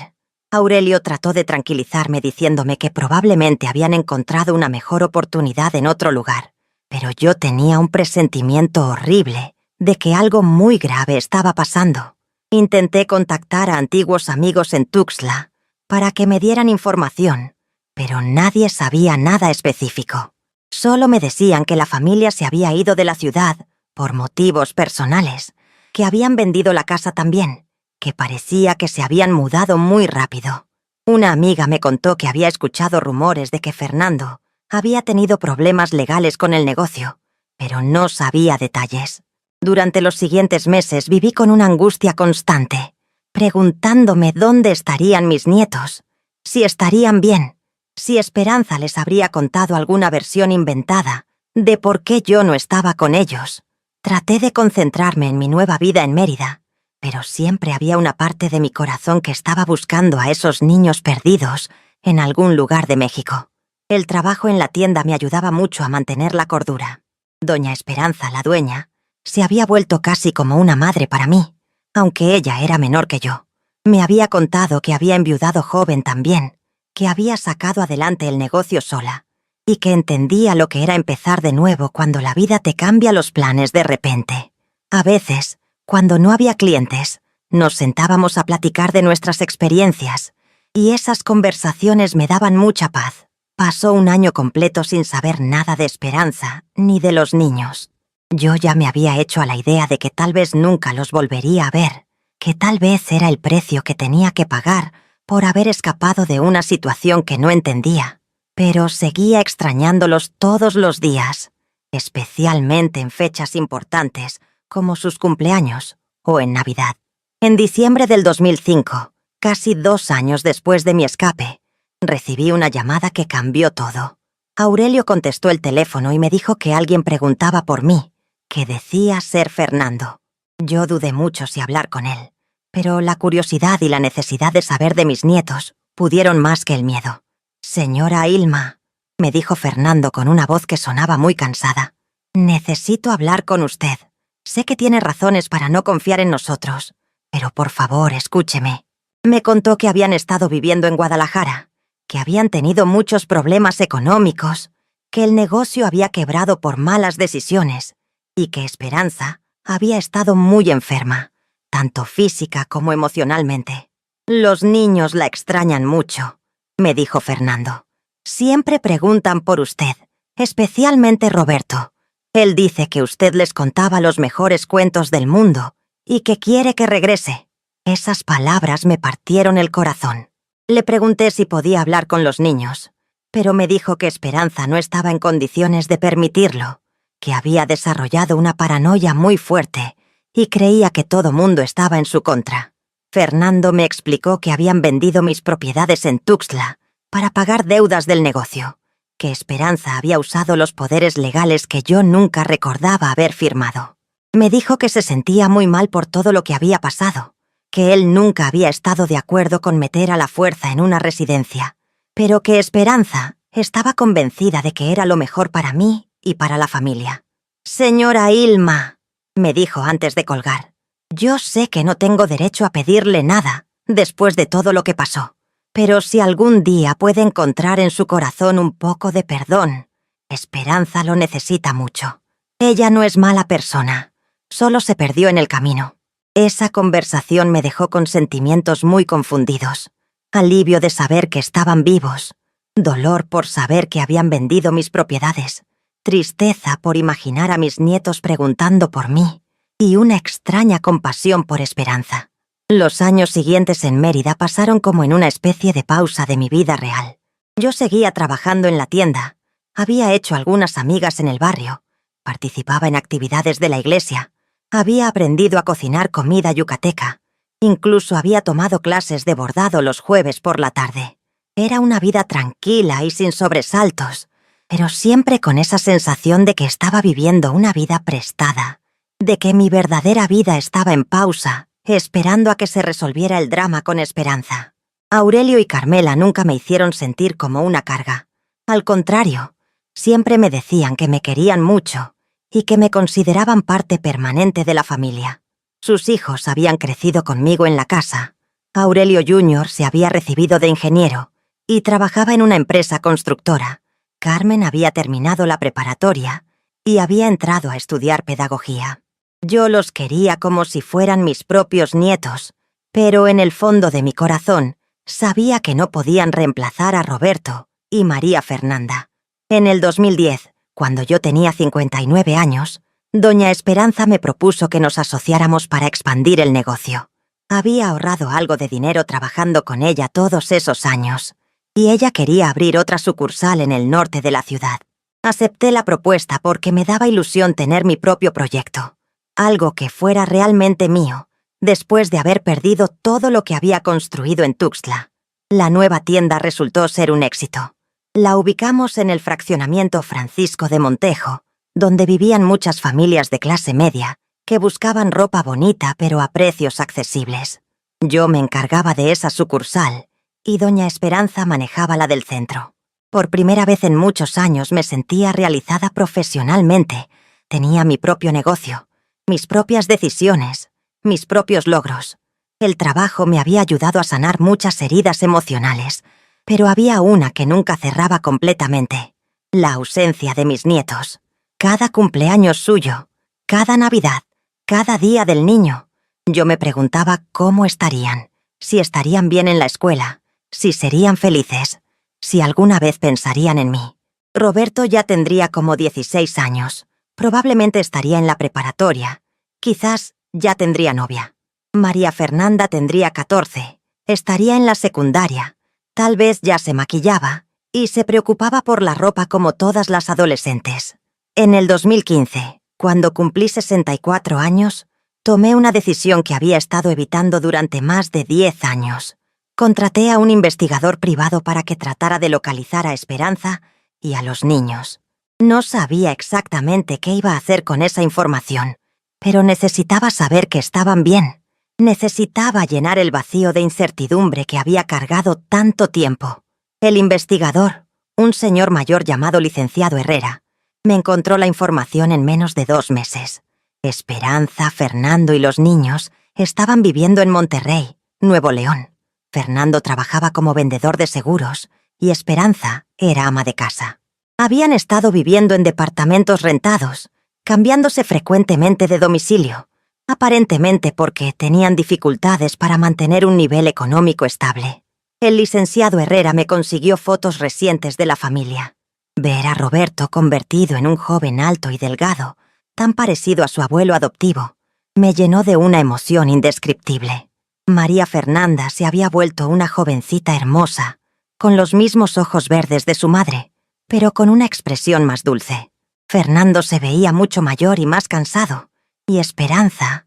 Aurelio trató de tranquilizarme diciéndome que probablemente habían encontrado una mejor oportunidad en otro lugar, pero yo tenía un presentimiento horrible de que algo muy grave estaba pasando. Intenté contactar a antiguos amigos en Tuxtla para que me dieran información, pero nadie sabía nada específico. Solo me decían que la familia se había ido de la ciudad por motivos personales, que habían vendido la casa también, que parecía que se habían mudado muy rápido. Una amiga me contó que había escuchado rumores de que Fernando había tenido problemas legales con el negocio, pero no sabía detalles. Durante los siguientes meses viví con una angustia constante, preguntándome dónde estarían mis nietos, si estarían bien, si Esperanza les habría contado alguna versión inventada de por qué yo no estaba con ellos. Traté de concentrarme en mi nueva vida en Mérida, pero siempre había una parte de mi corazón que estaba buscando a esos niños perdidos en algún lugar de México. El trabajo en la tienda me ayudaba mucho a mantener la cordura. Doña Esperanza, la dueña, se había vuelto casi como una madre para mí, aunque ella era menor que yo. Me había contado que había enviudado joven también, que había sacado adelante el negocio sola, y que entendía lo que era empezar de nuevo cuando la vida te cambia los planes de repente. A veces, cuando no había clientes, nos sentábamos a platicar de nuestras experiencias, y esas conversaciones me daban mucha paz. Pasó un año completo sin saber nada de Esperanza ni de los niños. Yo ya me había hecho a la idea de que tal vez nunca los volvería a ver, que tal vez era el precio que tenía que pagar por haber escapado de una situación que no entendía, pero seguía extrañándolos todos los días, especialmente en fechas importantes como sus cumpleaños o en Navidad. En diciembre del 2005, casi 2 años después de mi escape, recibí una llamada que cambió todo. Aurelio contestó el teléfono y me dijo que alguien preguntaba por mí, que decía ser Fernando. Yo dudé mucho si hablar con él, pero la curiosidad y la necesidad de saber de mis nietos pudieron más que el miedo. «Señora Ilma», me dijo Fernando con una voz que sonaba muy cansada, «necesito hablar con usted. Sé que tiene razones para no confiar en nosotros, pero por favor, escúcheme». Me contó que habían estado viviendo en Guadalajara, que habían tenido muchos problemas económicos, que el negocio había quebrado por malas decisiones y que Esperanza había estado muy enferma, tanto física como emocionalmente. «Los niños la extrañan mucho», me dijo Fernando. «Siempre preguntan por usted, especialmente Roberto. Él dice que usted les contaba los mejores cuentos del mundo y que quiere que regrese». Esas palabras me partieron el corazón. Le pregunté si podía hablar con los niños, pero me dijo que Esperanza no estaba en condiciones de permitirlo, que había desarrollado una paranoia muy fuerte y creía que todo mundo estaba en su contra. Fernando me explicó que habían vendido mis propiedades en Tuxtla para pagar deudas del negocio, que Esperanza había usado los poderes legales que yo nunca recordaba haber firmado. Me dijo que se sentía muy mal por todo lo que había pasado, que él nunca había estado de acuerdo con meter a la fuerza en una residencia, pero que Esperanza estaba convencida de que era lo mejor para mí y para la familia. «Señora Ilma», me dijo antes de colgar. Yo sé que no tengo derecho a pedirle nada, después de todo lo que pasó. Pero si algún día puede encontrar en su corazón un poco de perdón, Esperanza lo necesita mucho. Ella no es mala persona, solo se perdió en el camino. Esa conversación me dejó con sentimientos muy confundidos. Alivio de saber que estaban vivos, dolor por saber que habían vendido mis propiedades, tristeza por imaginar a mis nietos preguntando por mí, y una extraña compasión por Esperanza. Los años siguientes en Mérida pasaron como en una especie de pausa de mi vida real. Yo seguía trabajando en la tienda, había hecho algunas amigas en el barrio, participaba en actividades de la iglesia, había aprendido a cocinar comida yucateca, incluso había tomado clases de bordado los jueves por la tarde. Era una vida tranquila y sin sobresaltos, pero siempre con esa sensación de que estaba viviendo una vida prestada, de que mi verdadera vida estaba en pausa, esperando a que se resolviera el drama con Esperanza. Aurelio y Carmela nunca me hicieron sentir como una carga. Al contrario, siempre me decían que me querían mucho y que me consideraban parte permanente de la familia. Sus hijos habían crecido conmigo en la casa. Aurelio Jr. se había recibido de ingeniero y trabajaba en una empresa constructora. Carmen había terminado la preparatoria y había entrado a estudiar pedagogía. Yo los quería como si fueran mis propios nietos, pero en el fondo de mi corazón sabía que no podían reemplazar a Roberto y María Fernanda. En el 2010, cuando yo tenía 59 años, doña Esperanza me propuso que nos asociáramos para expandir el negocio. Había ahorrado algo de dinero trabajando con ella todos esos años, y ella quería abrir otra sucursal en el norte de la ciudad. Acepté la propuesta porque me daba ilusión tener mi propio proyecto, algo que fuera realmente mío, después de haber perdido todo lo que había construido en Tuxtla. La nueva tienda resultó ser un éxito. La ubicamos en el fraccionamiento Francisco de Montejo, donde vivían muchas familias de clase media que buscaban ropa bonita pero a precios accesibles. Yo me encargaba de esa sucursal y doña Esperanza manejaba la del centro. Por primera vez en muchos años me sentía realizada profesionalmente. Tenía mi propio negocio, mis propias decisiones, mis propios logros. El trabajo me había ayudado a sanar muchas heridas emocionales, pero había una que nunca cerraba completamente: la ausencia de mis nietos. Cada cumpleaños suyo, cada Navidad, cada día del niño, yo me preguntaba cómo estarían, si estarían bien en la escuela, si serían felices, si alguna vez pensarían en mí. Roberto ya tendría como 16 años, probablemente estaría en la preparatoria, quizás ya tendría novia. María Fernanda tendría 14, estaría en la secundaria, tal vez ya se maquillaba y se preocupaba por la ropa como todas las adolescentes. En el 2015, cuando cumplí 64 años, tomé una decisión que había estado evitando durante más de 10 años. Contraté a un investigador privado para que tratara de localizar a Esperanza y a los niños. No sabía exactamente qué iba a hacer con esa información, pero necesitaba saber que estaban bien. Necesitaba llenar el vacío de incertidumbre que había cargado tanto tiempo. El investigador, un señor mayor llamado licenciado Herrera, me encontró la información en menos de 2 meses. Esperanza, Fernando y los niños estaban viviendo en Monterrey, Nuevo León. Fernando trabajaba como vendedor de seguros y Esperanza era ama de casa. Habían estado viviendo en departamentos rentados, cambiándose frecuentemente de domicilio, aparentemente porque tenían dificultades para mantener un nivel económico estable. El licenciado Herrera me consiguió fotos recientes de la familia. Ver a Roberto convertido en un joven alto y delgado, tan parecido a su abuelo adoptivo, me llenó de una emoción indescriptible. María Fernanda se había vuelto una jovencita hermosa, con los mismos ojos verdes de su madre, pero con una expresión más dulce. Fernando se veía mucho mayor y más cansado, y Esperanza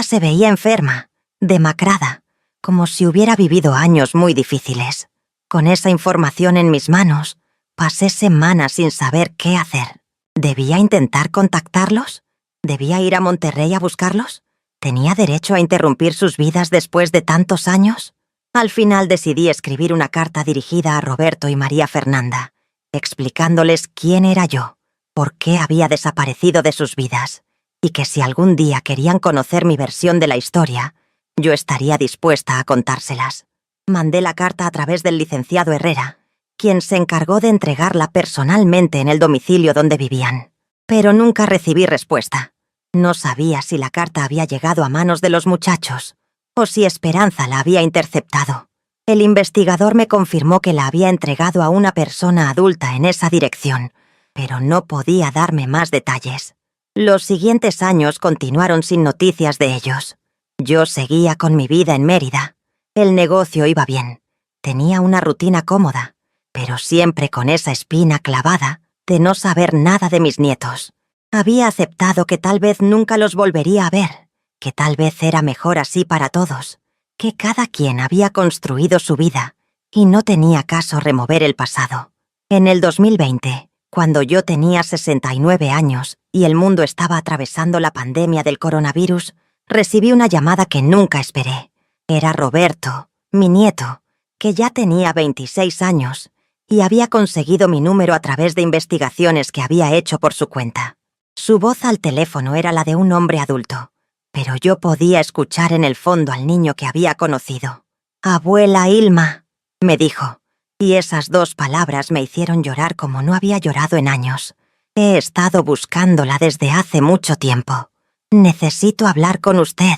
se veía enferma, demacrada, como si hubiera vivido años muy difíciles. Con esa información en mis manos, pasé semanas sin saber qué hacer. ¿Debía intentar contactarlos? ¿Debía ir a Monterrey a buscarlos? ¿Tenía derecho a interrumpir sus vidas después de tantos años? Al final decidí escribir una carta dirigida a Roberto y María Fernanda, explicándoles quién era yo, por qué había desaparecido de sus vidas y que si algún día querían conocer mi versión de la historia, yo estaría dispuesta a contárselas. Mandé la carta a través del licenciado Herrera, quien se encargó de entregarla personalmente en el domicilio donde vivían. Pero nunca recibí respuesta. No sabía si la carta había llegado a manos de los muchachos o si Esperanza la había interceptado. El investigador me confirmó que la había entregado a una persona adulta en esa dirección, pero no podía darme más detalles. Los siguientes años continuaron sin noticias de ellos. Yo seguía con mi vida en Mérida. El negocio iba bien. Tenía una rutina cómoda, pero siempre con esa espina clavada de no saber nada de mis nietos. Había aceptado que tal vez nunca los volvería a ver, que tal vez era mejor así para todos, que cada quien había construido su vida y no tenía caso remover el pasado. En el 2020, cuando yo tenía 69 años y el mundo estaba atravesando la pandemia del coronavirus, recibí una llamada que nunca esperé. Era Roberto, mi nieto, que ya tenía 26 años y había conseguido mi número a través de investigaciones que había hecho por su cuenta. Su voz al teléfono era la de un hombre adulto, pero yo podía escuchar en el fondo al niño que había conocido. «Abuela Ilma», me dijo, y esas 2 palabras me hicieron llorar como no había llorado en años. «He estado buscándola desde hace mucho tiempo. Necesito hablar con usted.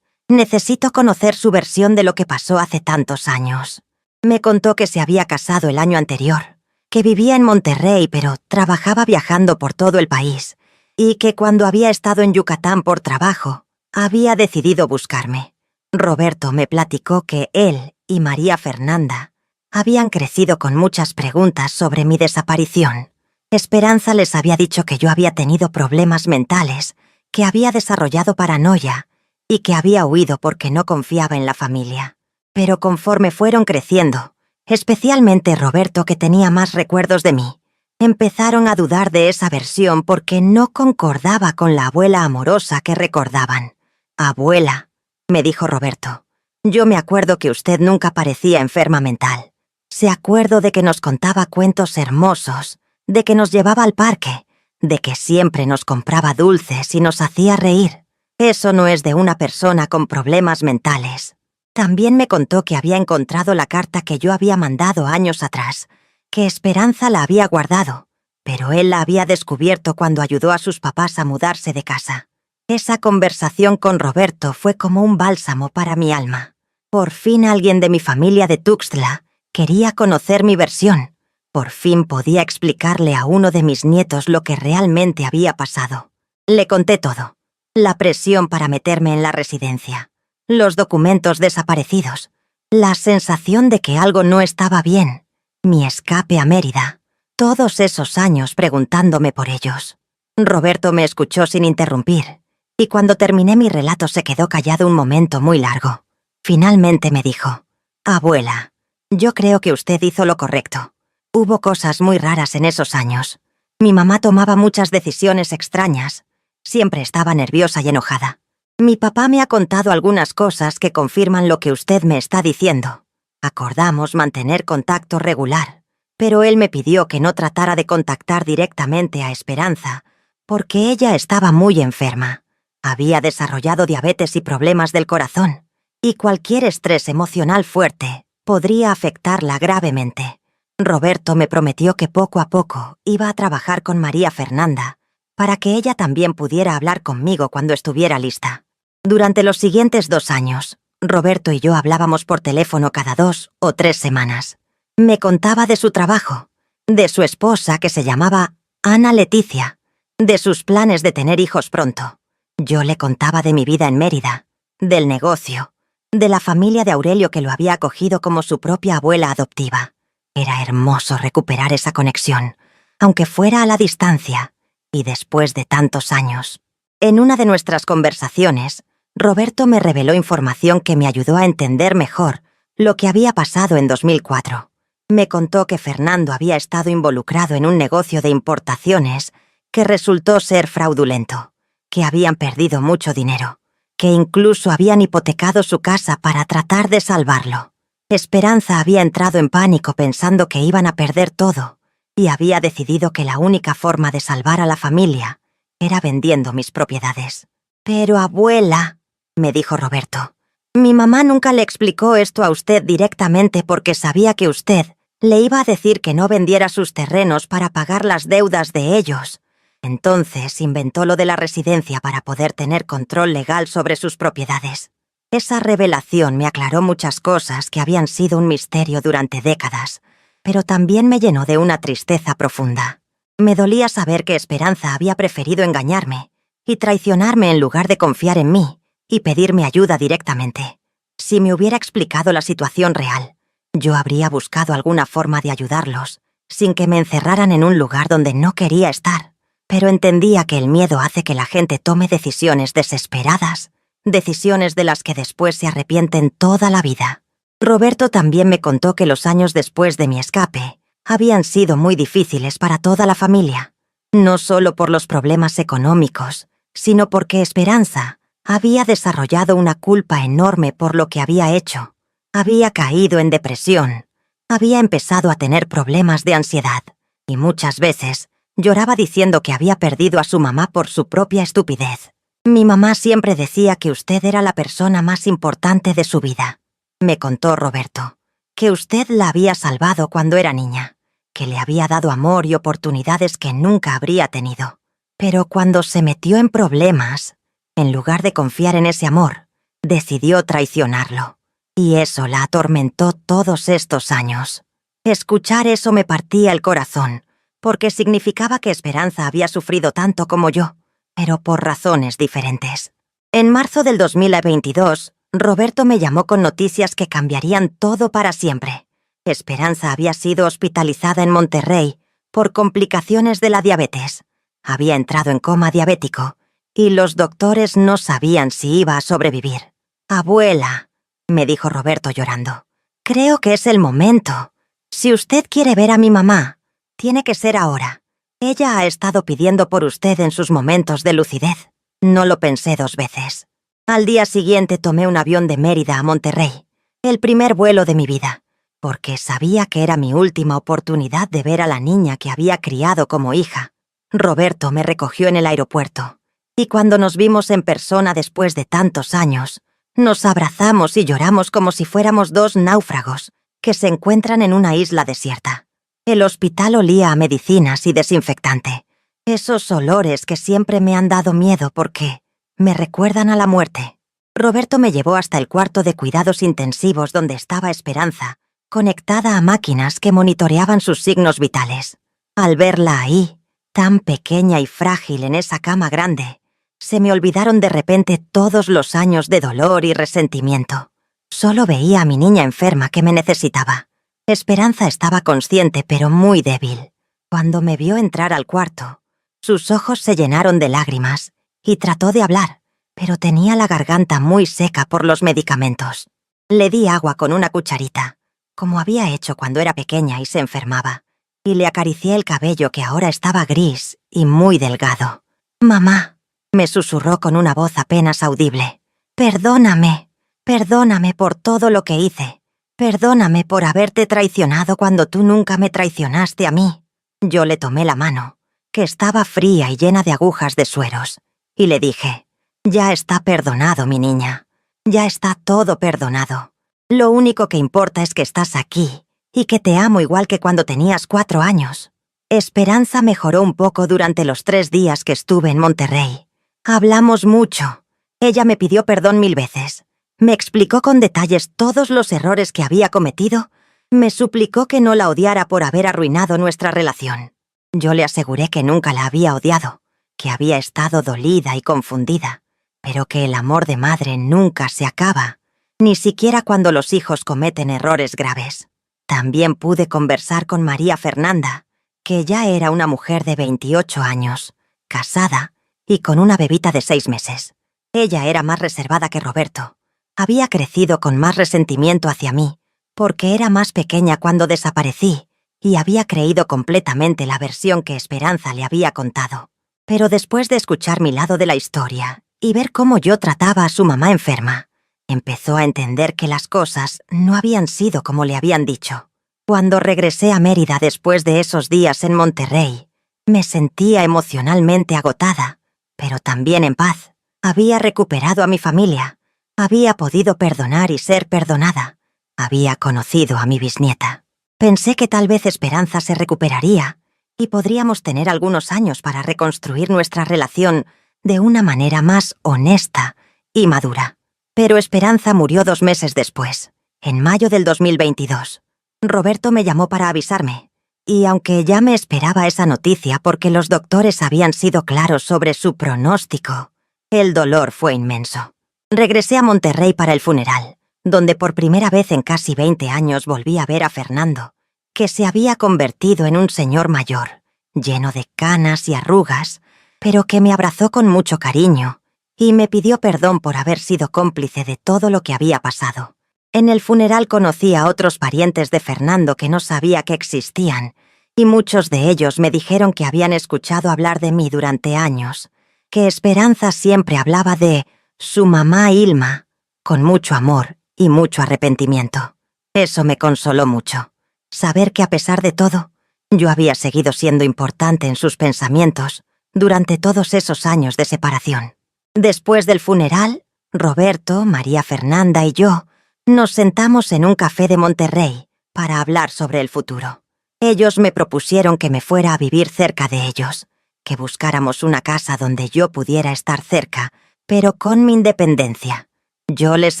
Necesito conocer su versión de lo que pasó hace tantos años». Me contó que se había casado el año anterior, que vivía en Monterrey pero trabajaba viajando por todo el país, y que cuando había estado en Yucatán por trabajo, había decidido buscarme. Roberto me platicó que él y María Fernanda habían crecido con muchas preguntas sobre mi desaparición. Esperanza les había dicho que yo había tenido problemas mentales, que había desarrollado paranoia y que había huido porque no confiaba en la familia. Pero conforme fueron creciendo, especialmente Roberto, que tenía más recuerdos de mí, empezaron a dudar de esa versión porque no concordaba con la abuela amorosa que recordaban. «Abuela», me dijo Roberto, «yo me acuerdo que usted nunca parecía enferma mental. Se acuerdo de que nos contaba cuentos hermosos, de que nos llevaba al parque, de que siempre nos compraba dulces y nos hacía reír. Eso no es de una persona con problemas mentales». También me contó que había encontrado la carta que yo había mandado años atrás, que Esperanza la había guardado, pero él la había descubierto cuando ayudó a sus papás a mudarse de casa. Esa conversación con Roberto fue como un bálsamo para mi alma. Por fin alguien de mi familia de Tuxtla quería conocer mi versión. Por fin podía explicarle a uno de mis nietos lo que realmente había pasado. Le conté todo. La presión para meterme en la residencia, los documentos desaparecidos, la sensación de que algo no estaba bien, mi escape a Mérida, todos esos años preguntándome por ellos. Roberto me escuchó sin interrumpir, y cuando terminé mi relato se quedó callado un momento muy largo. Finalmente me dijo: «Abuela, yo creo que usted hizo lo correcto. Hubo cosas muy raras en esos años. Mi mamá tomaba muchas decisiones extrañas. Siempre estaba nerviosa y enojada. Mi papá me ha contado algunas cosas que confirman lo que usted me está diciendo. Acordamos mantener contacto regular, pero él me pidió que no tratara de contactar directamente a Esperanza, porque ella estaba muy enferma. Había desarrollado diabetes y problemas del corazón, y cualquier estrés emocional fuerte podría afectarla gravemente. Roberto me prometió que poco a poco iba a trabajar con María Fernanda para que ella también pudiera hablar conmigo cuando estuviera lista. Durante los siguientes 2 años, Roberto y yo hablábamos por teléfono cada 2 o 3 semanas. Me contaba de su trabajo, de su esposa que se llamaba Ana Leticia, de sus planes de tener hijos pronto. Yo le contaba de mi vida en Mérida, del negocio, de la familia de Aurelio que lo había acogido como su propia abuela adoptiva. Era hermoso recuperar esa conexión, aunque fuera a la distancia, y después de tantos años. En una de nuestras conversaciones, Roberto me reveló información que me ayudó a entender mejor lo que había pasado en 2004. Me contó que Fernando había estado involucrado en un negocio de importaciones que resultó ser fraudulento, que habían perdido mucho dinero, que incluso habían hipotecado su casa para tratar de salvarlo. Esperanza había entrado en pánico pensando que iban a perder todo y había decidido que la única forma de salvar a la familia era vendiendo mis propiedades. Pero abuela, me dijo Roberto, mi mamá nunca le explicó esto a usted directamente porque sabía que usted le iba a decir que no vendiera sus terrenos para pagar las deudas de ellos. Entonces inventó lo de la residencia para poder tener control legal sobre sus propiedades. Esa revelación me aclaró muchas cosas que habían sido un misterio durante décadas, pero también me llenó de una tristeza profunda. Me dolía saber que Esperanza había preferido engañarme y traicionarme en lugar de confiar en mí y pedirme ayuda directamente. Si me hubiera explicado la situación real, yo habría buscado alguna forma de ayudarlos, sin que me encerraran en un lugar donde no quería estar. Pero entendía que el miedo hace que la gente tome decisiones desesperadas, decisiones de las que después se arrepienten toda la vida. Roberto también me contó que los años después de mi escape habían sido muy difíciles para toda la familia, no solo por los problemas económicos, sino porque Esperanza había desarrollado una culpa enorme por lo que había hecho. Había caído en depresión, había empezado a tener problemas de ansiedad, y muchas veces lloraba diciendo que había perdido a su mamá por su propia estupidez. Mi mamá siempre decía que usted era la persona más importante de su vida, me contó Roberto, que usted la había salvado cuando era niña, que le había dado amor y oportunidades que nunca habría tenido. Pero cuando se metió en problemas, en lugar de confiar en ese amor, decidió traicionarlo. Y eso la atormentó todos estos años. Escuchar eso me partía el corazón, porque significaba que Esperanza había sufrido tanto como yo, pero por razones diferentes. En marzo del 2022, Roberto me llamó con noticias que cambiarían todo para siempre. Esperanza había sido hospitalizada en Monterrey por complicaciones de la diabetes. Había entrado en coma diabético y los doctores no sabían si iba a sobrevivir. Abuela, me dijo Roberto llorando, creo que es el momento. Si usted quiere ver a mi mamá, tiene que ser ahora. Ella ha estado pidiendo por usted en sus momentos de lucidez. No lo pensé 2 veces. Al día siguiente tomé un avión de Mérida a Monterrey, el primer vuelo de mi vida, porque sabía que era mi última oportunidad de ver a la niña que había criado como hija. Roberto me recogió en el aeropuerto, y cuando nos vimos en persona después de tantos años, nos abrazamos y lloramos como si fuéramos 2 náufragos que se encuentran en una isla desierta. El hospital olía a medicinas y desinfectante, esos olores que siempre me han dado miedo porque me recuerdan a la muerte. Roberto me llevó hasta el cuarto de cuidados intensivos donde estaba Esperanza, conectada a máquinas que monitoreaban sus signos vitales. Al verla ahí, tan pequeña y frágil en esa cama grande, se me olvidaron de repente todos los años de dolor y resentimiento. Solo veía a mi niña enferma que me necesitaba. Esperanza estaba consciente pero muy débil. Cuando me vio entrar al cuarto, sus ojos se llenaron de lágrimas y trató de hablar, pero tenía la garganta muy seca por los medicamentos. Le di agua con una cucharita, como había hecho cuando era pequeña y se enfermaba, y le acaricié el cabello que ahora estaba gris y muy delgado. «Mamá», me susurró con una voz apenas audible. «Perdóname, perdóname por todo lo que hice. Perdóname por haberte traicionado cuando tú nunca me traicionaste a mí». Yo le tomé la mano, que estaba fría y llena de agujas de sueros, y le dije, «Ya está perdonado, mi niña. Ya está todo perdonado. Lo único que importa es que estás aquí y que te amo igual que cuando tenías 4 años». Esperanza mejoró un poco durante los 3 días que estuve en Monterrey. Hablamos mucho. Ella me pidió perdón 1000 veces. Me explicó con detalles todos los errores que había cometido. Me suplicó que no la odiara por haber arruinado nuestra relación. Yo le aseguré que nunca la había odiado, que había estado dolida y confundida, pero que el amor de madre nunca se acaba, ni siquiera cuando los hijos cometen errores graves. También pude conversar con María Fernanda, que ya era una mujer de 28 años, casada y con una bebita de 6 meses. Ella era más reservada que Roberto. Había crecido con más resentimiento hacia mí, porque era más pequeña cuando desaparecí y había creído completamente la versión que Esperanza le había contado. Pero después de escuchar mi lado de la historia y ver cómo yo trataba a su mamá enferma, empezó a entender que las cosas no habían sido como le habían dicho. Cuando regresé a Mérida después de esos días en Monterrey, me sentía emocionalmente agotada, pero también en paz. Había recuperado a mi familia. Había podido perdonar y ser perdonada. Había conocido a mi bisnieta. Pensé que tal vez Esperanza se recuperaría y podríamos tener algunos años para reconstruir nuestra relación de una manera más honesta y madura. Pero Esperanza murió 2 meses después, en mayo del 2022. Roberto me llamó para avisarme, y aunque ya me esperaba esa noticia porque los doctores habían sido claros sobre su pronóstico, el dolor fue inmenso. Regresé a Monterrey para el funeral, donde por primera vez en casi 20 años volví a ver a Fernando, que se había convertido en un señor mayor, lleno de canas y arrugas, pero que me abrazó con mucho cariño y me pidió perdón por haber sido cómplice de todo lo que había pasado. En el funeral conocí a otros parientes de Fernando que no sabía que existían, y muchos de ellos me dijeron que habían escuchado hablar de mí durante años, que Esperanza siempre hablaba de su mamá Ilma, con mucho amor y mucho arrepentimiento. Eso me consoló mucho. Saber que a pesar de todo, yo había seguido siendo importante en sus pensamientos durante todos esos años de separación. Después del funeral, Roberto, María Fernanda y yo nos sentamos en un café de Monterrey para hablar sobre el futuro. Ellos me propusieron que me fuera a vivir cerca de ellos, que buscáramos una casa donde yo pudiera estar cerca, pero con mi independencia. Yo les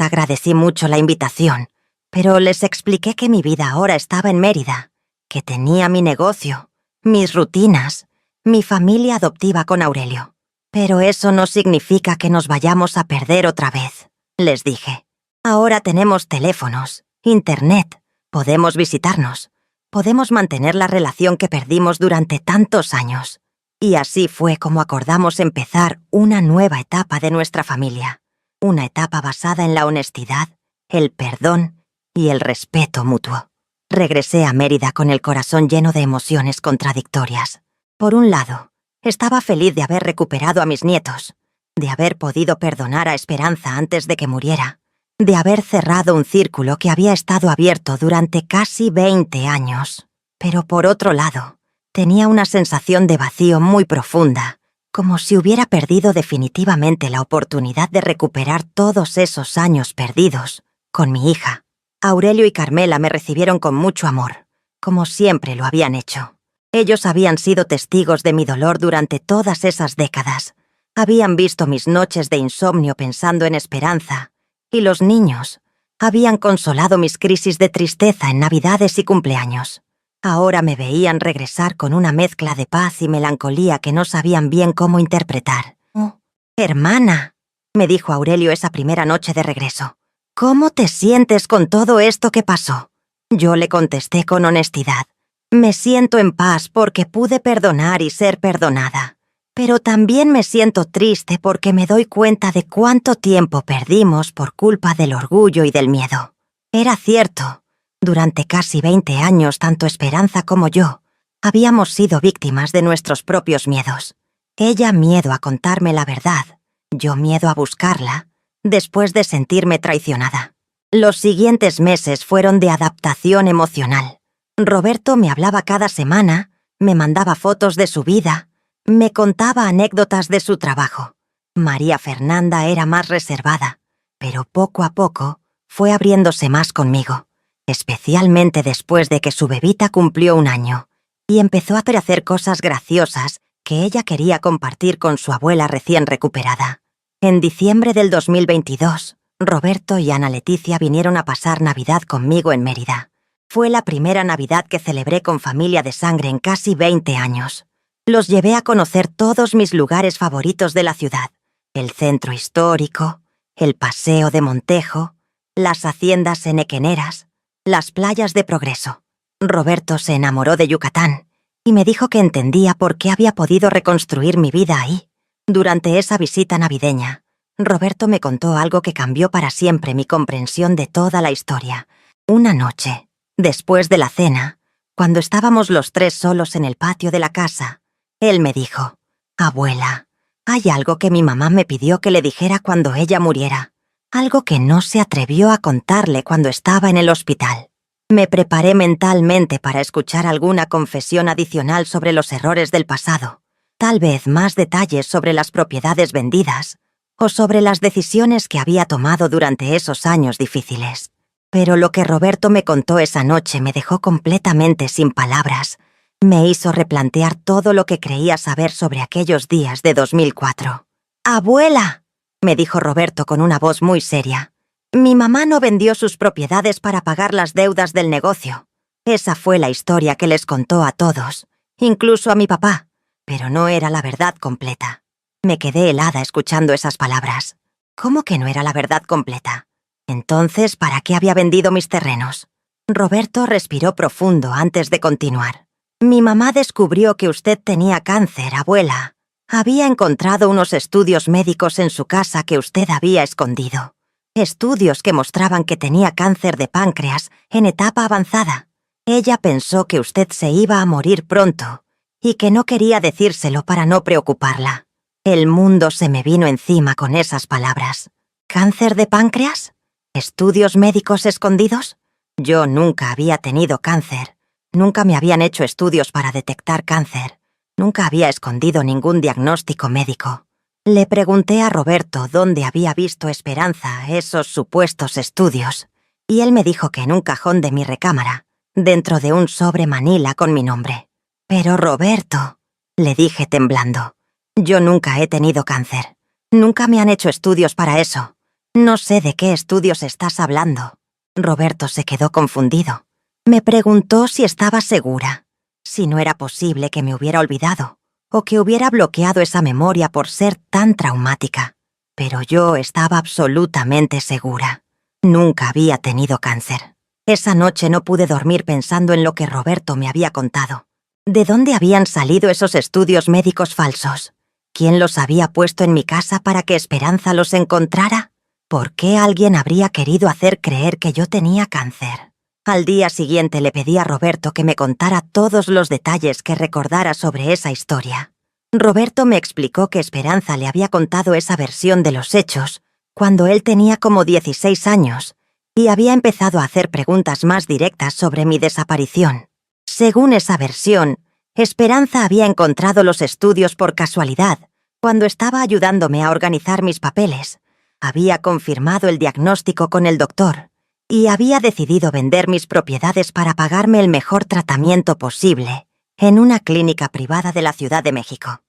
agradecí mucho la invitación, pero les expliqué que mi vida ahora estaba en Mérida, que tenía mi negocio, mis rutinas, mi familia adoptiva con Aurelio. Pero eso no significa que nos vayamos a perder otra vez, les dije. Ahora tenemos teléfonos, internet, podemos visitarnos, podemos mantener la relación que perdimos durante tantos años. Y así fue como acordamos empezar una nueva etapa de nuestra familia, una etapa basada en la honestidad, el perdón y el respeto mutuo. Regresé a Mérida con el corazón lleno de emociones contradictorias. Por un lado, estaba feliz de haber recuperado a mis nietos, de haber podido perdonar a Esperanza antes de que muriera, de haber cerrado un círculo que había estado abierto durante casi 20 años. Pero por otro lado, tenía una sensación de vacío muy profunda, como si hubiera perdido definitivamente la oportunidad de recuperar todos esos años perdidos con mi hija. Aurelio y Carmela me recibieron con mucho amor, como siempre lo habían hecho. Ellos habían sido testigos de mi dolor durante todas esas décadas. Habían visto mis noches de insomnio pensando en Esperanza, y los niños habían consolado mis crisis de tristeza en Navidades y cumpleaños. Ahora me veían regresar con una mezcla de paz y melancolía que no sabían bien cómo interpretar. «Oh, hermana», me dijo Aurelio esa primera noche de regreso, «¿cómo te sientes con todo esto que pasó?» Yo le contesté con honestidad. Me siento en paz porque pude perdonar y ser perdonada. Pero también me siento triste porque me doy cuenta de cuánto tiempo perdimos por culpa del orgullo y del miedo. Era cierto. Durante casi 20 años, tanto Esperanza como yo habíamos sido víctimas de nuestros propios miedos. Ella miedo a contarme la verdad, yo miedo a buscarla, después de sentirme traicionada. Los siguientes meses fueron de adaptación emocional. Roberto me hablaba cada semana, me mandaba fotos de su vida, me contaba anécdotas de su trabajo. María Fernanda era más reservada, pero poco a poco fue abriéndose más conmigo, especialmente después de que su bebita cumplió 1 año y empezó a hacer cosas graciosas que ella quería compartir con su abuela recién recuperada. En diciembre del 2022, Roberto y Ana Leticia vinieron a pasar Navidad conmigo en Mérida. Fue la primera Navidad que celebré con familia de sangre en casi 20 años. Los llevé a conocer todos mis lugares favoritos de la ciudad: el centro histórico, el paseo de Montejo, las haciendas henequeneras, las playas de Progreso. Roberto se enamoró de Yucatán y me dijo que entendía por qué había podido reconstruir mi vida ahí. Durante esa visita navideña, Roberto me contó algo que cambió para siempre mi comprensión de toda la historia. Una noche, después de la cena, cuando estábamos los 3 solos en el patio de la casa, él me dijo: «Abuela, hay algo que mi mamá me pidió que le dijera cuando ella muriera, algo que no se atrevió a contarle cuando estaba en el hospital». Me preparé mentalmente para escuchar alguna confesión adicional sobre los errores del pasado, tal vez más detalles sobre las propiedades vendidas, o sobre las decisiones que había tomado durante esos años difíciles. Pero lo que Roberto me contó esa noche me dejó completamente sin palabras. Me hizo replantear todo lo que creía saber sobre aquellos días de 2004. «Abuela», me dijo Roberto con una voz muy seria, «mi mamá no vendió sus propiedades para pagar las deudas del negocio. Esa fue la historia que les contó a todos, incluso a mi papá, pero no era la verdad completa». Me quedé helada escuchando esas palabras. ¿Cómo que no era la verdad completa? Entonces, ¿para qué había vendido mis terrenos? Roberto respiró profundo antes de continuar. «Mi mamá descubrió que usted tenía cáncer, abuela. Había encontrado unos estudios médicos en su casa que usted había escondido. Estudios que mostraban que tenía cáncer de páncreas en etapa avanzada. Ella pensó que usted se iba a morir pronto y que no quería decírselo para no preocuparla». El mundo se me vino encima con esas palabras. ¿Cáncer de páncreas? ¿Estudios médicos escondidos? Yo nunca había tenido cáncer. Nunca me habían hecho estudios para detectar cáncer. Nunca había escondido ningún diagnóstico médico. Le pregunté a Roberto dónde había visto Esperanza esos supuestos estudios, y él me dijo que en un cajón de mi recámara, dentro de un sobre manila con mi nombre. «Pero Roberto», le dije temblando, «yo nunca he tenido cáncer. Nunca me han hecho estudios para eso. No sé de qué estudios estás hablando». Roberto se quedó confundido. Me preguntó si estaba segura, si no era posible que me hubiera olvidado, o que hubiera bloqueado esa memoria por ser tan traumática. Pero yo estaba absolutamente segura. Nunca había tenido cáncer. Esa noche no pude dormir pensando en lo que Roberto me había contado. ¿De dónde habían salido esos estudios médicos falsos? ¿Quién los había puesto en mi casa para que Esperanza los encontrara? ¿Por qué alguien habría querido hacer creer que yo tenía cáncer? Al día siguiente le pedí a Roberto que me contara todos los detalles que recordara sobre esa historia. Roberto me explicó que Esperanza le había contado esa versión de los hechos cuando él tenía como 16 años y había empezado a hacer preguntas más directas sobre mi desaparición. Según esa versión, Esperanza había encontrado los estudios por casualidad cuando estaba ayudándome a organizar mis papeles. Había confirmado el diagnóstico con el doctor y había decidido vender mis propiedades para pagarme el mejor tratamiento posible en una clínica privada de la Ciudad de México.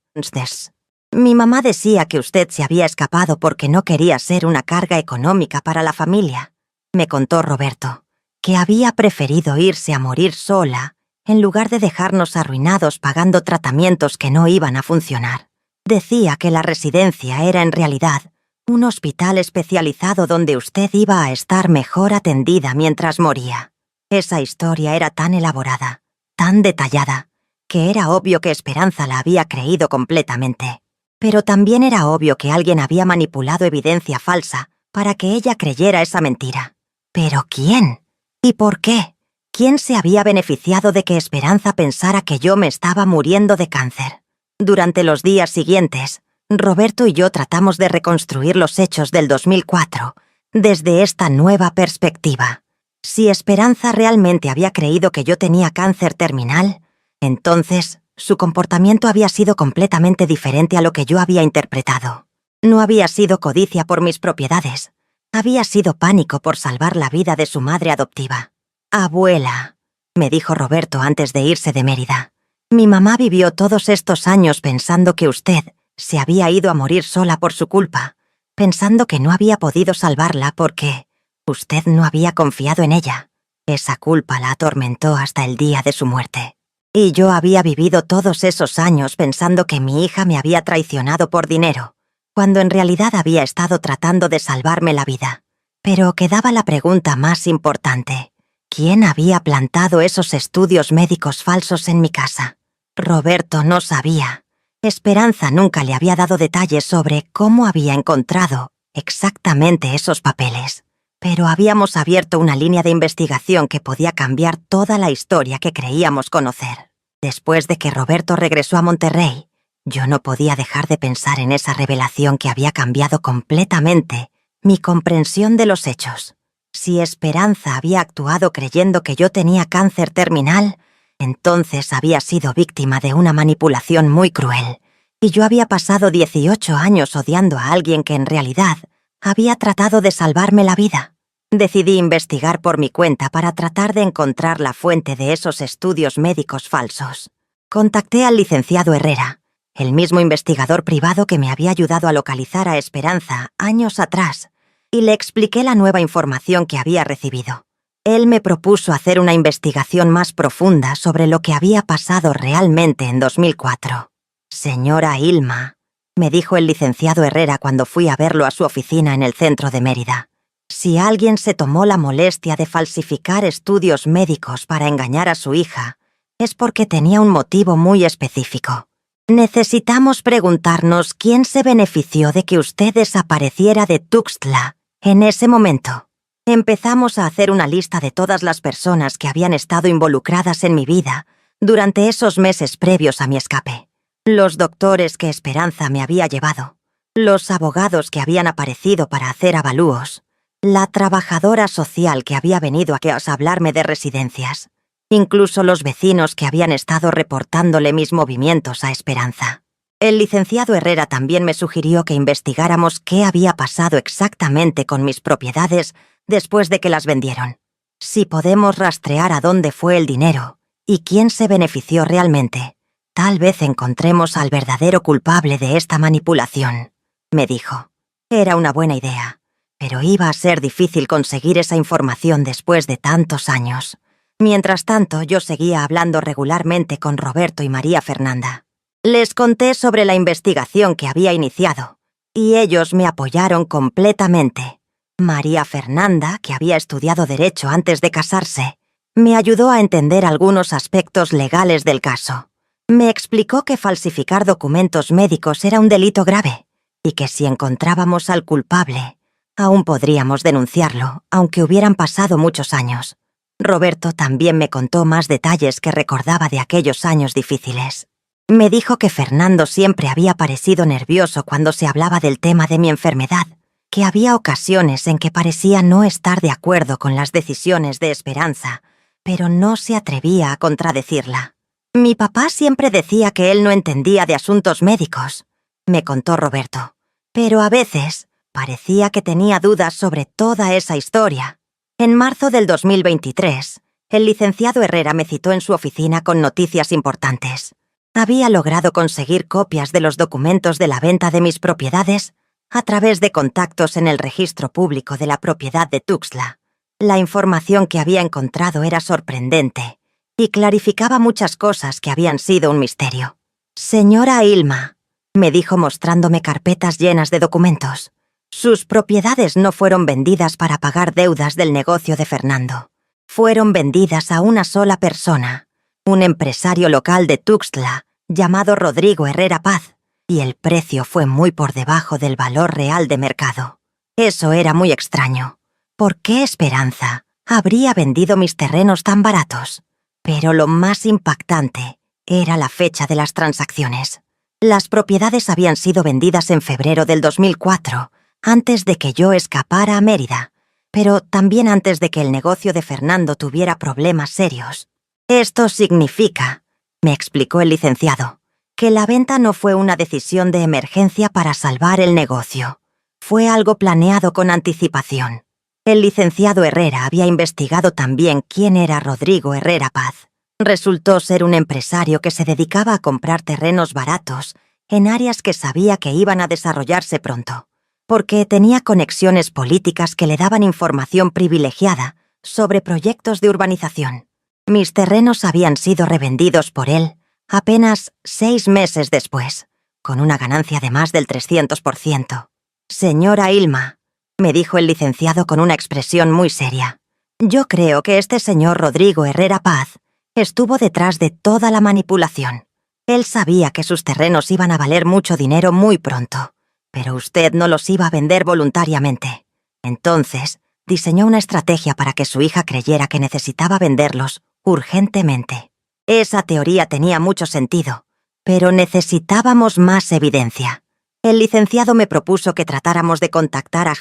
Mi mamá decía que usted se había escapado porque no quería ser una carga económica para la familia. Me contó Roberto que había preferido irse a morir sola en lugar de dejarnos arruinados pagando tratamientos que no iban a funcionar. Decía que la residencia era en realidad un hospital especializado donde usted iba a estar mejor atendida mientras moría. Esa historia era tan elaborada, tan detallada, que era obvio que Esperanza la había creído completamente. Pero también era obvio que alguien había manipulado evidencia falsa para que ella creyera esa mentira. ¿Pero quién? ¿Y por qué? ¿Quién se había beneficiado de que Esperanza pensara que yo me estaba muriendo de cáncer? Durante los días siguientes, Roberto y yo tratamos de reconstruir los hechos del 2004 desde esta nueva perspectiva. Si Esperanza realmente había creído que yo tenía cáncer terminal, entonces su comportamiento había sido completamente diferente a lo que yo había interpretado. No había sido codicia por mis propiedades, había sido pánico por salvar la vida de su madre adoptiva. «Abuela», me dijo Roberto antes de irse de Mérida, «mi mamá vivió todos estos años pensando que usted se había ido a morir sola por su culpa, pensando que no había podido salvarla porque usted no había confiado en ella. Esa culpa la atormentó hasta el día de su muerte. Y yo había vivido todos esos años pensando que mi hija me había traicionado por dinero, cuando en realidad había estado tratando de salvarme la vida. Pero quedaba la pregunta más importante. ¿Quién había plantado esos estudios médicos falsos en mi casa? Roberto no sabía. Esperanza nunca le había dado detalles sobre cómo había encontrado exactamente esos papeles, pero habíamos abierto una línea de investigación que podía cambiar toda la historia que creíamos conocer. Después de que Roberto regresó a Monterrey, yo no podía dejar de pensar en esa revelación que había cambiado completamente mi comprensión de los hechos. Si Esperanza había actuado creyendo que yo tenía cáncer terminal, entonces había sido víctima de una manipulación muy cruel y yo había pasado 18 años odiando a alguien que en realidad había tratado de salvarme la vida. Decidí investigar por mi cuenta para tratar de encontrar la fuente de esos estudios médicos falsos. Contacté al licenciado Herrera, el mismo investigador privado que me había ayudado a localizar a Esperanza años atrás, y le expliqué la nueva información que había recibido. Él me propuso hacer una investigación más profunda sobre lo que había pasado realmente en 2004. «Señora Ilma», me dijo el licenciado Herrera cuando fui a verlo a su oficina en el centro de Mérida, «si alguien se tomó la molestia de falsificar estudios médicos para engañar a su hija, es porque tenía un motivo muy específico. Necesitamos preguntarnos quién se benefició de que usted desapareciera de Tuxtla en ese momento». Empezamos a hacer una lista de todas las personas que habían estado involucradas en mi vida durante esos meses previos a mi escape. Los doctores que Esperanza me había llevado, los abogados que habían aparecido para hacer avalúos, la trabajadora social que había venido a hablarme de residencias, incluso los vecinos que habían estado reportándole mis movimientos a Esperanza. El licenciado Herrera también me sugirió que investigáramos qué había pasado exactamente con mis propiedades después de que las vendieron. Si podemos rastrear a dónde fue el dinero y quién se benefició realmente, tal vez encontremos al verdadero culpable de esta manipulación, me dijo. Era una buena idea, pero iba a ser difícil conseguir esa información después de tantos años. Mientras tanto, yo seguía hablando regularmente con Roberto y María Fernanda. Les conté sobre la investigación que había iniciado, y ellos me apoyaron completamente. María Fernanda, que había estudiado Derecho antes de casarse, me ayudó a entender algunos aspectos legales del caso. Me explicó que falsificar documentos médicos era un delito grave, y que si encontrábamos al culpable, aún podríamos denunciarlo, aunque hubieran pasado muchos años. Roberto también me contó más detalles que recordaba de aquellos años difíciles. Me dijo que Fernando siempre había parecido nervioso cuando se hablaba del tema de mi enfermedad, que había ocasiones en que parecía no estar de acuerdo con las decisiones de Esperanza, pero no se atrevía a contradecirla. Mi papá siempre decía que él no entendía de asuntos médicos, me contó Roberto, pero a veces parecía que tenía dudas sobre toda esa historia. En marzo del 2023, el licenciado Herrera me citó en su oficina con noticias importantes. Había logrado conseguir copias de los documentos de la venta de mis propiedades a través de contactos en el registro público de la propiedad de Tuxtla. La información que había encontrado era sorprendente y clarificaba muchas cosas que habían sido un misterio. «Señora Ilma», me dijo mostrándome carpetas llenas de documentos, «sus propiedades no fueron vendidas para pagar deudas del negocio de Fernando. Fueron vendidas a una sola persona, un empresario local de Tuxtla llamado Rodrigo Herrera Paz, y el precio fue muy por debajo del valor real de mercado. Eso era muy extraño. ¿Por qué Esperanza habría vendido mis terrenos tan baratos? Pero lo más impactante era la fecha de las transacciones. Las propiedades habían sido vendidas en febrero del 2004, antes de que yo escapara a Mérida, pero también antes de que el negocio de Fernando tuviera problemas serios. Esto significa, me explicó el licenciado, que la venta no fue una decisión de emergencia para salvar el negocio. Fue algo planeado con anticipación. El licenciado Herrera había investigado también quién era Rodrigo Herrera Paz. Resultó ser un empresario que se dedicaba a comprar terrenos baratos en áreas que sabía que iban a desarrollarse pronto, porque tenía conexiones políticas que le daban información privilegiada sobre proyectos de urbanización. Mis terrenos habían sido revendidos por él apenas 6 meses después, con una ganancia de más del 300%. «Señora Ilma», me dijo el licenciado con una expresión muy seria, «yo creo que este señor Rodrigo Herrera Paz estuvo detrás de toda la manipulación. Él sabía que sus terrenos iban a valer mucho dinero muy pronto, pero usted no los iba a vender voluntariamente. Entonces, diseñó una estrategia para que su hija creyera que necesitaba venderlos urgentemente. Esa teoría tenía mucho sentido, pero necesitábamos más evidencia. El licenciado me propuso que tratáramos de contactar a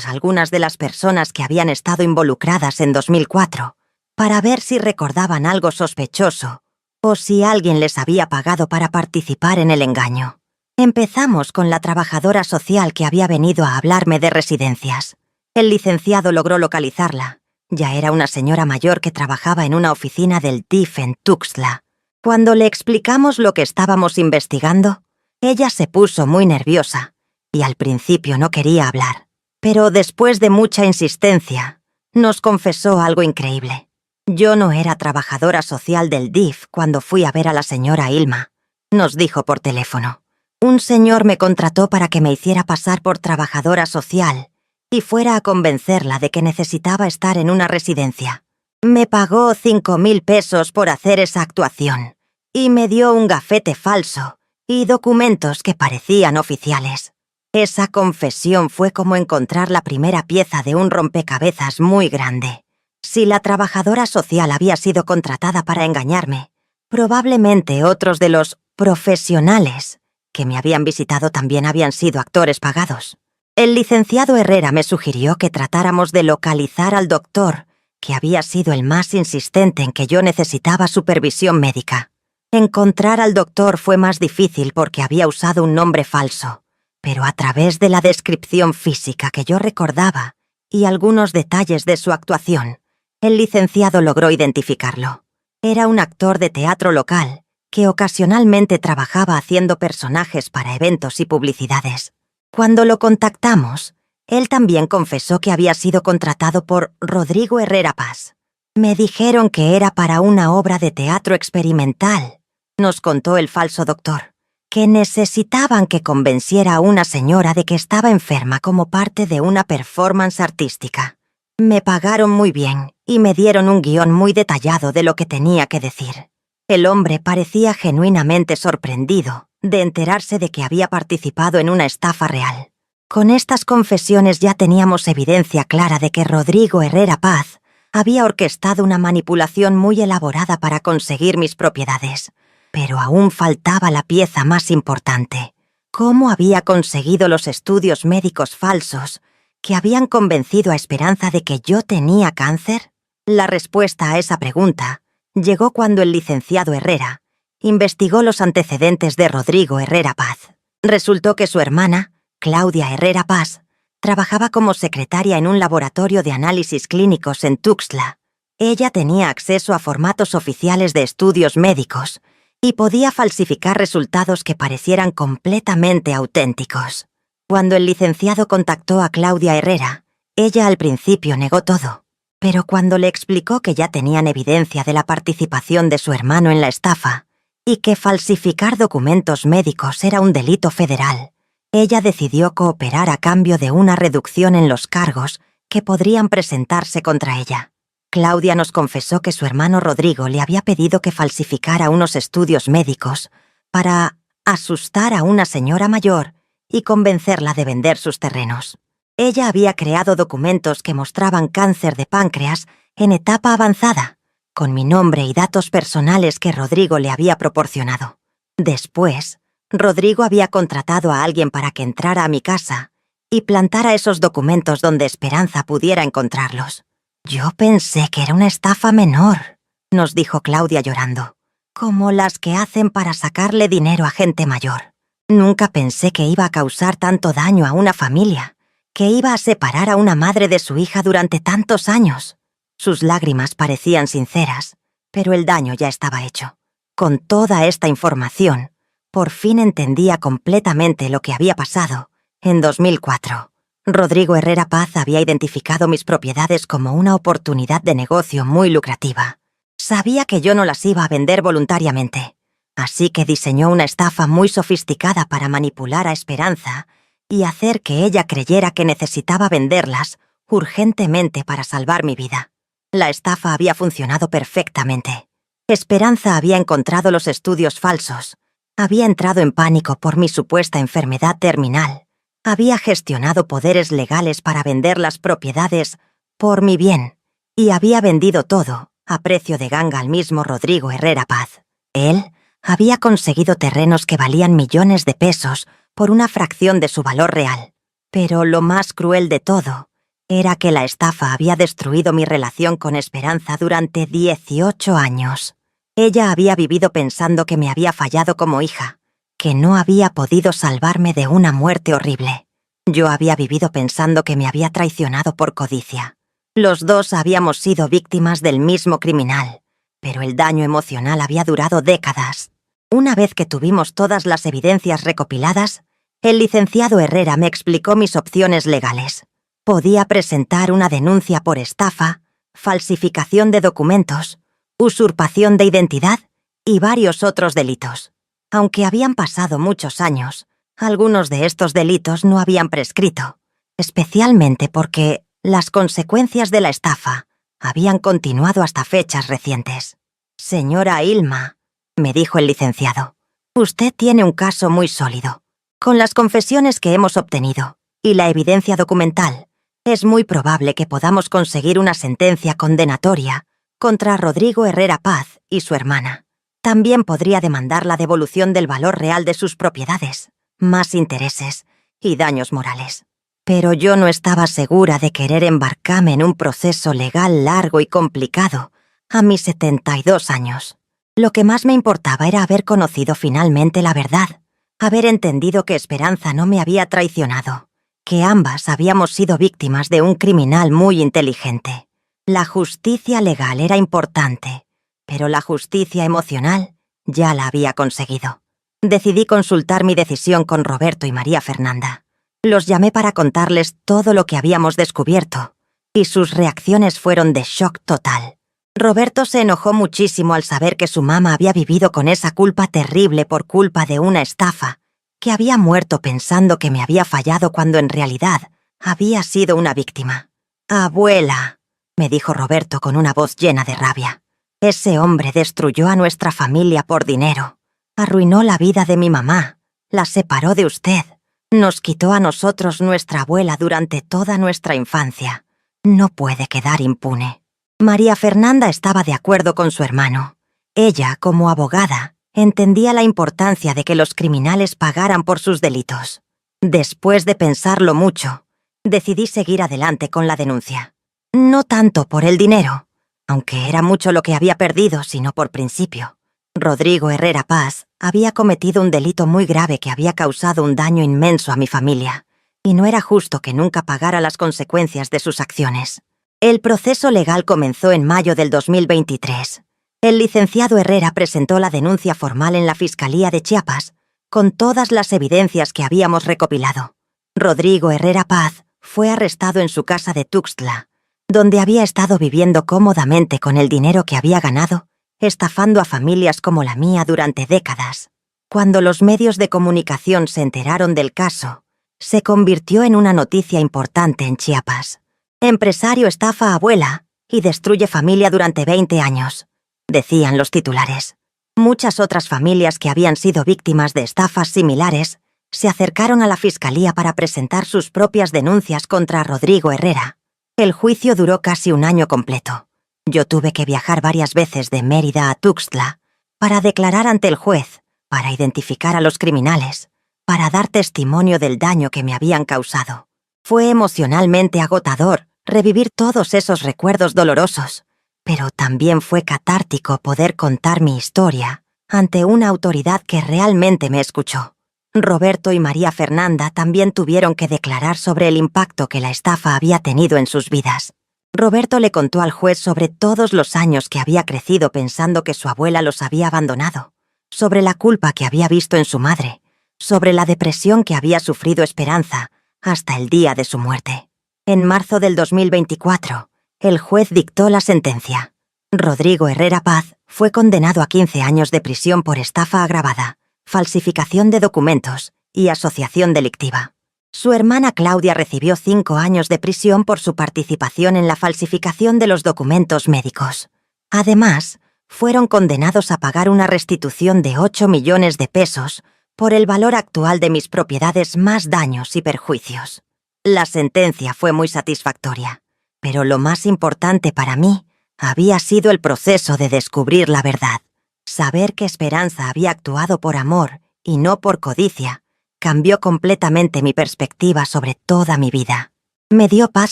algunas de las personas que habían estado involucradas en 2004, para ver si recordaban algo sospechoso o si alguien les había pagado para participar en el engaño. Empezamos con la trabajadora social que había venido a hablarme de residencias. El licenciado logró localizarla. Ya era una señora mayor que trabajaba en una oficina del DIF en Tuxtla. Cuando le explicamos lo que estábamos investigando, ella se puso muy nerviosa y al principio no quería hablar. Pero después de mucha insistencia, nos confesó algo increíble. Yo no era trabajadora social del DIF cuando fui a ver a la señora Ilma. Nos dijo por teléfono. Un señor me contrató para que me hiciera pasar por trabajadora social y fuera a convencerla de que necesitaba estar en una residencia. Me pagó 5.000 pesos por hacer esa actuación y me dio un gafete falso y documentos que parecían oficiales. Esa confesión fue como encontrar la primera pieza de un rompecabezas muy grande. Si la trabajadora social había sido contratada para engañarme, probablemente otros de los profesionales que me habían visitado también habían sido actores pagados. El licenciado Herrera me sugirió que tratáramos de localizar al doctor, que había sido el más insistente en que yo necesitaba supervisión médica. Encontrar al doctor fue más difícil porque había usado un nombre falso, pero a través de la descripción física que yo recordaba y algunos detalles de su actuación, el licenciado logró identificarlo. Era un actor de teatro local que ocasionalmente trabajaba haciendo personajes para eventos y publicidades. Cuando lo contactamos, él también confesó que había sido contratado por Rodrigo Herrera Paz. Me dijeron que era para una obra de teatro experimental, nos contó el falso doctor, que necesitaban que convenciera a una señora de que estaba enferma como parte de una performance artística. Me pagaron muy bien y me dieron un guión muy detallado de lo que tenía que decir. El hombre parecía genuinamente sorprendido de enterarse de que había participado en una estafa real. Con estas confesiones ya teníamos evidencia clara de que Rodrigo Herrera Paz había orquestado una manipulación muy elaborada para conseguir mis propiedades. Pero aún faltaba la pieza más importante. ¿Cómo había conseguido los estudios médicos falsos que habían convencido a Esperanza de que yo tenía cáncer? La respuesta a esa pregunta llegó cuando el licenciado Herrera investigó los antecedentes de Rodrigo Herrera Paz. Resultó que su hermana, Claudia Herrera Paz, trabajaba como secretaria en un laboratorio de análisis clínicos en Tuxtla. Ella tenía acceso a formatos oficiales de estudios médicos y podía falsificar resultados que parecieran completamente auténticos. Cuando el licenciado contactó a Claudia Herrera, ella al principio negó todo. Pero cuando le explicó que ya tenían evidencia de la participación de su hermano en la estafa y que falsificar documentos médicos era un delito federal, ella decidió cooperar a cambio de una reducción en los cargos que podrían presentarse contra ella. Claudia nos confesó que su hermano Rodrigo le había pedido que falsificara unos estudios médicos para asustar a una señora mayor y convencerla de vender sus terrenos. Ella había creado documentos que mostraban cáncer de páncreas en etapa avanzada, con mi nombre y datos personales que Rodrigo le había proporcionado. Después, Rodrigo había contratado a alguien para que entrara a mi casa y plantara esos documentos donde Esperanza pudiera encontrarlos. Yo pensé que era una estafa menor, nos dijo Claudia llorando, como las que hacen para sacarle dinero a gente mayor. Nunca pensé que iba a causar tanto daño a una familia, que iba a separar a una madre de su hija durante tantos años. Sus lágrimas parecían sinceras, pero el daño ya estaba hecho. Con toda esta información, por fin entendía completamente lo que había pasado. En 2004, Rodrigo Herrera Paz había identificado mis propiedades como una oportunidad de negocio muy lucrativa. Sabía que yo no las iba a vender voluntariamente, así que diseñó una estafa muy sofisticada para manipular a Esperanza y hacer que ella creyera que necesitaba venderlas urgentemente para salvar mi vida. La estafa había funcionado perfectamente. Esperanza había encontrado los estudios falsos, había entrado en pánico por mi supuesta enfermedad terminal, había gestionado poderes legales para vender las propiedades por mi bien y había vendido todo a precio de ganga al mismo Rodrigo Herrera Paz. Él había conseguido terrenos que valían millones de pesos por una fracción de su valor real. Pero lo más cruel de todo era que la estafa había destruido mi relación con Esperanza durante 18 años. Ella había vivido pensando que me había fallado como hija, que no había podido salvarme de una muerte horrible. Yo había vivido pensando que me había traicionado por codicia. Los dos habíamos sido víctimas del mismo criminal, pero el daño emocional había durado décadas. Una vez que tuvimos todas las evidencias recopiladas, el licenciado Herrera me explicó mis opciones legales. Podía presentar una denuncia por estafa, falsificación de documentos, usurpación de identidad y varios otros delitos. Aunque habían pasado muchos años, algunos de estos delitos no habían prescrito, especialmente porque las consecuencias de la estafa habían continuado hasta fechas recientes. «Señora Ilma», me dijo el licenciado, «usted tiene un caso muy sólido. Con las confesiones que hemos obtenido y la evidencia documental, es muy probable que podamos conseguir una sentencia condenatoria contra Rodrigo Herrera Paz y su hermana. También podría demandar la devolución del valor real de sus propiedades, más intereses y daños morales. Pero yo no estaba segura de querer embarcarme en un proceso legal largo y complicado a mis 72 años. Lo que más me importaba era haber conocido finalmente la verdad, haber entendido que Esperanza no me había traicionado, que ambas habíamos sido víctimas de un criminal muy inteligente. La justicia legal era importante, pero la justicia emocional ya la había conseguido. Decidí consultar mi decisión con Roberto y María Fernanda. Los llamé para contarles todo lo que habíamos descubierto, y sus reacciones fueron de shock total. Roberto se enojó muchísimo al saber que su mamá había vivido con esa culpa terrible por culpa de una estafa, que había muerto pensando que me había fallado cuando en realidad había sido una víctima. «Abuela», me dijo Roberto con una voz llena de rabia, «ese hombre destruyó a nuestra familia por dinero. Arruinó la vida de mi mamá, la separó de usted, nos quitó a nosotros nuestra abuela durante toda nuestra infancia. No puede quedar impune». María Fernanda estaba de acuerdo con su hermano. Ella, como abogada, entendía la importancia de que los criminales pagaran por sus delitos. Después de pensarlo mucho, decidí seguir adelante con la denuncia. No tanto por el dinero, aunque era mucho lo que había perdido, sino por principio. Rodrigo Herrera Paz había cometido un delito muy grave que había causado un daño inmenso a mi familia, y no era justo que nunca pagara las consecuencias de sus acciones. El proceso legal comenzó en mayo del 2023. El licenciado Herrera presentó la denuncia formal en la Fiscalía de Chiapas, con todas las evidencias que habíamos recopilado. Rodrigo Herrera Paz fue arrestado en su casa de Tuxtla, donde había estado viviendo cómodamente con el dinero que había ganado, estafando a familias como la mía durante décadas. Cuando los medios de comunicación se enteraron del caso, se convirtió en una noticia importante en Chiapas. «Empresario estafa a abuela y destruye familia durante 20 años», decían los titulares. Muchas otras familias que habían sido víctimas de estafas similares se acercaron a la fiscalía para presentar sus propias denuncias contra Rodrigo Herrera. El juicio duró casi un año completo. Yo tuve que viajar varias veces de Mérida a Tuxtla para declarar ante el juez, para identificar a los criminales, para dar testimonio del daño que me habían causado. Fue emocionalmente agotador revivir todos esos recuerdos dolorosos, pero también fue catártico poder contar mi historia ante una autoridad que realmente me escuchó. Roberto y María Fernanda también tuvieron que declarar sobre el impacto que la estafa había tenido en sus vidas. Roberto le contó al juez sobre todos los años que había crecido pensando que su abuela los había abandonado, sobre la culpa que había visto en su madre, sobre la depresión que había sufrido Esperanza hasta el día de su muerte. En marzo del 2024, el juez dictó la sentencia. Rodrigo Herrera Paz fue condenado a 15 años de prisión por estafa agravada, falsificación de documentos y asociación delictiva. Su hermana Claudia recibió 5 años de prisión por su participación en la falsificación de los documentos médicos. Además, fueron condenados a pagar una restitución de 8 millones de pesos por el valor actual de mis propiedades más daños y perjuicios. La sentencia fue muy satisfactoria, pero lo más importante para mí había sido el proceso de descubrir la verdad. Saber que Esperanza había actuado por amor y no por codicia cambió completamente mi perspectiva sobre toda mi vida. Me dio paz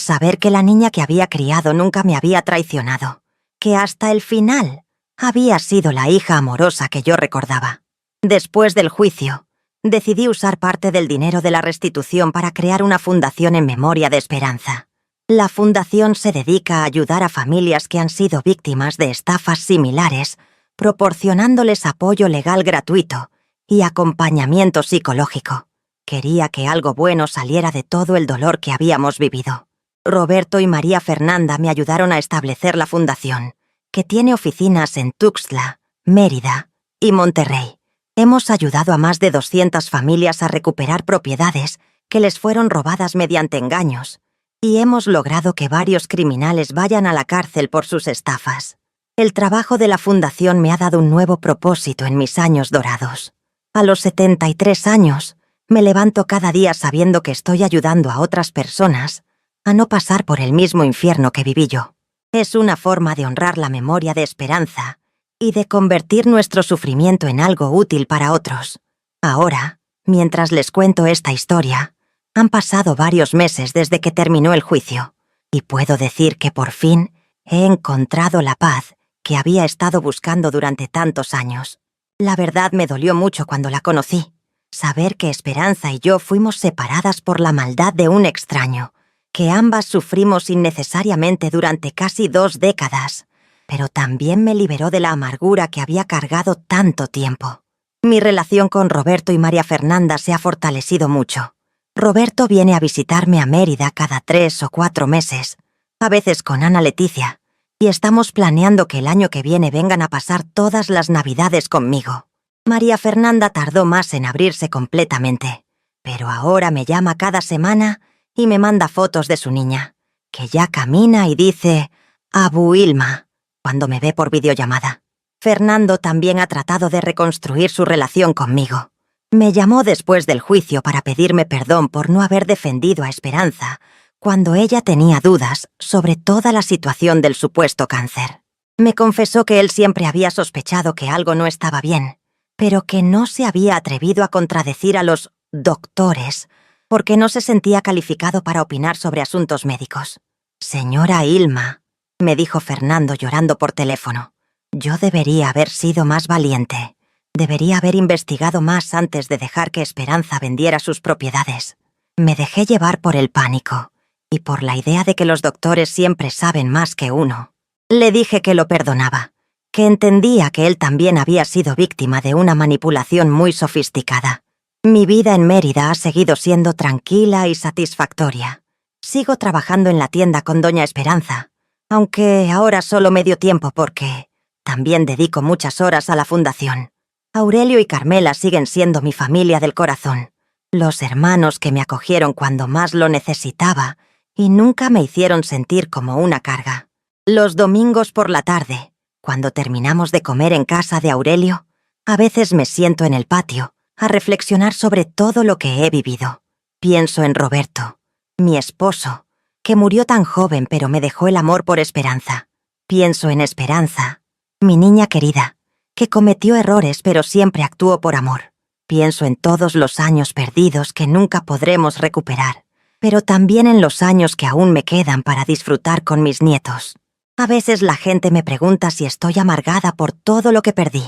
saber que la niña que había criado nunca me había traicionado, que hasta el final había sido la hija amorosa que yo recordaba. Después del juicio, Decidí usar parte del dinero de la restitución para crear una fundación en memoria de Esperanza. La fundación se dedica a ayudar a familias que han sido víctimas de estafas similares, proporcionándoles apoyo legal gratuito y acompañamiento psicológico. Quería que algo bueno saliera de todo el dolor que habíamos vivido. Roberto y María Fernanda me ayudaron a establecer la fundación, que tiene oficinas en Tuxtla, Mérida y Monterrey. Hemos ayudado a más de 200 familias a recuperar propiedades que les fueron robadas mediante engaños, y hemos logrado que varios criminales vayan a la cárcel por sus estafas. El trabajo de la fundación me ha dado un nuevo propósito en mis años dorados. A los 73 años, me levanto cada día sabiendo que estoy ayudando a otras personas a no pasar por el mismo infierno que viví yo. Es una forma de honrar la memoria de Esperanza y de convertir nuestro sufrimiento en algo útil para otros. Ahora, mientras les cuento esta historia, han pasado varios meses desde que terminó el juicio, y puedo decir que por fin he encontrado la paz que había estado buscando durante tantos años. La verdad me dolió mucho cuando la conocí. Saber que Esperanza y yo fuimos separadas por la maldad de un extraño, que ambas sufrimos innecesariamente durante casi 2 décadas, pero también me liberó de la amargura que había cargado tanto tiempo. Mi relación con Roberto y María Fernanda se ha fortalecido mucho. Roberto viene a visitarme a Mérida cada 3 o 4 meses, a veces con Ana Leticia, y estamos planeando que el año que viene vengan a pasar todas las Navidades conmigo. María Fernanda tardó más en abrirse completamente, pero ahora me llama cada semana y me manda fotos de su niña, que ya camina y dice «Abu Ilma» cuando me ve por videollamada. Fernando también ha tratado de reconstruir su relación conmigo. Me llamó después del juicio para pedirme perdón por no haber defendido a Esperanza cuando ella tenía dudas sobre toda la situación del supuesto cáncer. Me confesó que él siempre había sospechado que algo no estaba bien, pero que no se había atrevido a contradecir a los doctores porque no se sentía calificado para opinar sobre asuntos médicos. «Señora Ilma», me dijo Fernando llorando por teléfono, «yo debería haber sido más valiente. Debería haber investigado más antes de dejar que Esperanza vendiera sus propiedades. Me dejé llevar por el pánico y por la idea de que los doctores siempre saben más que uno». Le dije que lo perdonaba, que entendía que él también había sido víctima de una manipulación muy sofisticada. Mi vida en Mérida ha seguido siendo tranquila y satisfactoria. Sigo trabajando en la tienda con doña Esperanza, aunque ahora solo medio tiempo porque también dedico muchas horas a la fundación. Aurelio y Carmela siguen siendo mi familia del corazón, los hermanos que me acogieron cuando más lo necesitaba y nunca me hicieron sentir como una carga. Los domingos por la tarde, cuando terminamos de comer en casa de Aurelio, a veces me siento en el patio a reflexionar sobre todo lo que he vivido. Pienso en Roberto, mi esposo, que murió tan joven pero me dejó el amor por Esperanza. Pienso en Esperanza, mi niña querida, que cometió errores pero siempre actuó por amor. Pienso en todos los años perdidos que nunca podremos recuperar, pero también en los años que aún me quedan para disfrutar con mis nietos. A veces la gente me pregunta si estoy amargada por todo lo que perdí,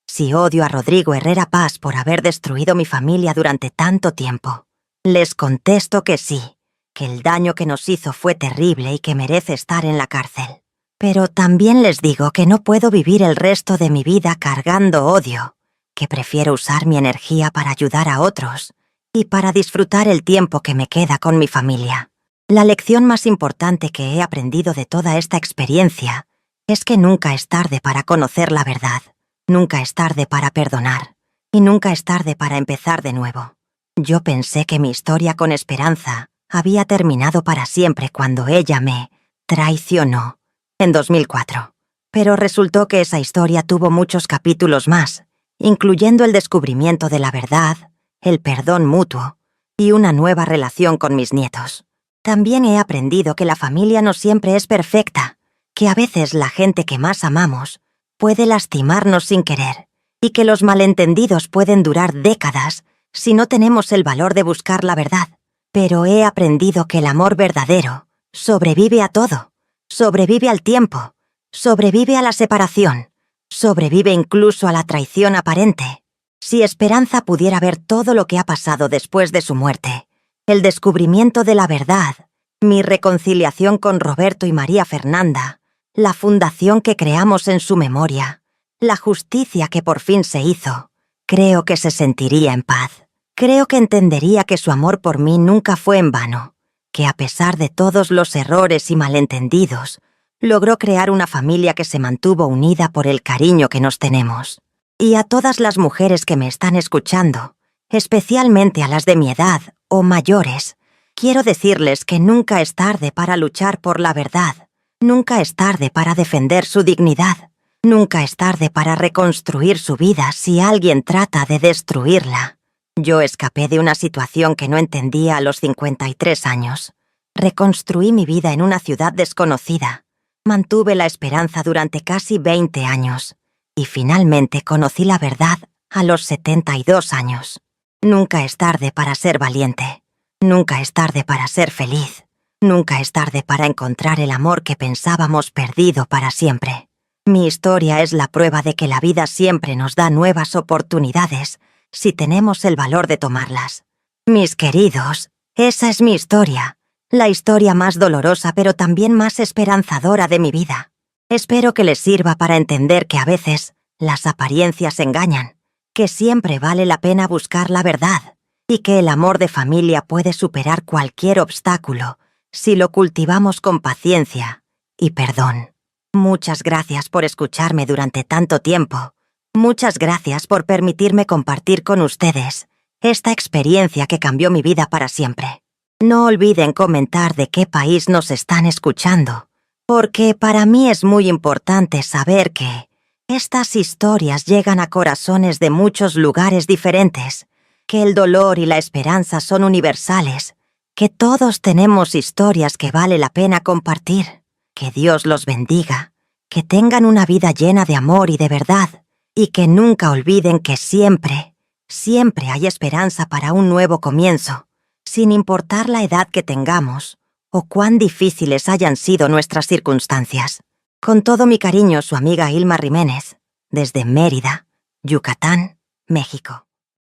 si odio a Rodrigo Herrera Paz por haber destruido mi familia durante tanto tiempo. Les contesto que sí, que el daño que nos hizo fue terrible y que merece estar en la cárcel. Pero también les digo que no puedo vivir el resto de mi vida cargando odio, que prefiero usar mi energía para ayudar a otros y para disfrutar el tiempo que me queda con mi familia. La lección más importante que he aprendido de toda esta experiencia es que nunca es tarde para conocer la verdad, nunca es tarde para perdonar y nunca es tarde para empezar de nuevo. Yo pensé que mi historia con Esperanza había terminado para siempre cuando ella me traicionó en 2004. Pero resultó que esa historia tuvo muchos capítulos más, incluyendo el descubrimiento de la verdad, el perdón mutuo y una nueva relación con mis nietos. También he aprendido que la familia no siempre es perfecta, que a veces la gente que más amamos puede lastimarnos sin querer y que los malentendidos pueden durar décadas si no tenemos el valor de buscar la verdad. Pero he aprendido que el amor verdadero sobrevive a todo. Sobrevive al tiempo, sobrevive a la separación, sobrevive incluso a la traición aparente. Si Esperanza pudiera ver todo lo que ha pasado después de su muerte, el descubrimiento de la verdad, mi reconciliación con Roberto y María Fernanda, la fundación que creamos en su memoria, la justicia que por fin se hizo, creo que se sentiría en paz. Creo que entendería que su amor por mí nunca fue en vano, que a pesar de todos los errores y malentendidos, logró crear una familia que se mantuvo unida por el cariño que nos tenemos. Y a todas las mujeres que me están escuchando, especialmente a las de mi edad o mayores, quiero decirles que nunca es tarde para luchar por la verdad, nunca es tarde para defender su dignidad, nunca es tarde para reconstruir su vida si alguien trata de destruirla. Yo escapé de una situación que no entendía a los 53 años. Reconstruí mi vida en una ciudad desconocida. Mantuve la esperanza durante casi 20 años. Y finalmente conocí la verdad a los 72 años. Nunca es tarde para ser valiente. Nunca es tarde para ser feliz. Nunca es tarde para encontrar el amor que pensábamos perdido para siempre. Mi historia es la prueba de que la vida siempre nos da nuevas oportunidades si tenemos el valor de tomarlas. Mis queridos, esa es mi historia. La historia más dolorosa pero también más esperanzadora de mi vida. Espero que les sirva para entender que a veces las apariencias engañan, que siempre vale la pena buscar la verdad y que el amor de familia puede superar cualquier obstáculo si lo cultivamos con paciencia y perdón. Muchas gracias por escucharme durante tanto tiempo. Muchas gracias por permitirme compartir con ustedes esta experiencia que cambió mi vida para siempre. No olviden comentar de qué país nos están escuchando, porque para mí es muy importante saber que estas historias llegan a corazones de muchos lugares diferentes, que el dolor y la esperanza son universales, que todos tenemos historias que vale la pena compartir. Que Dios los bendiga, que tengan una vida llena de amor y de verdad, y que nunca olviden que siempre, siempre hay esperanza para un nuevo comienzo, sin importar la edad que tengamos o cuán difíciles hayan sido nuestras circunstancias. Con todo mi cariño, su amiga Ilma Riménez, desde Mérida, Yucatán, México.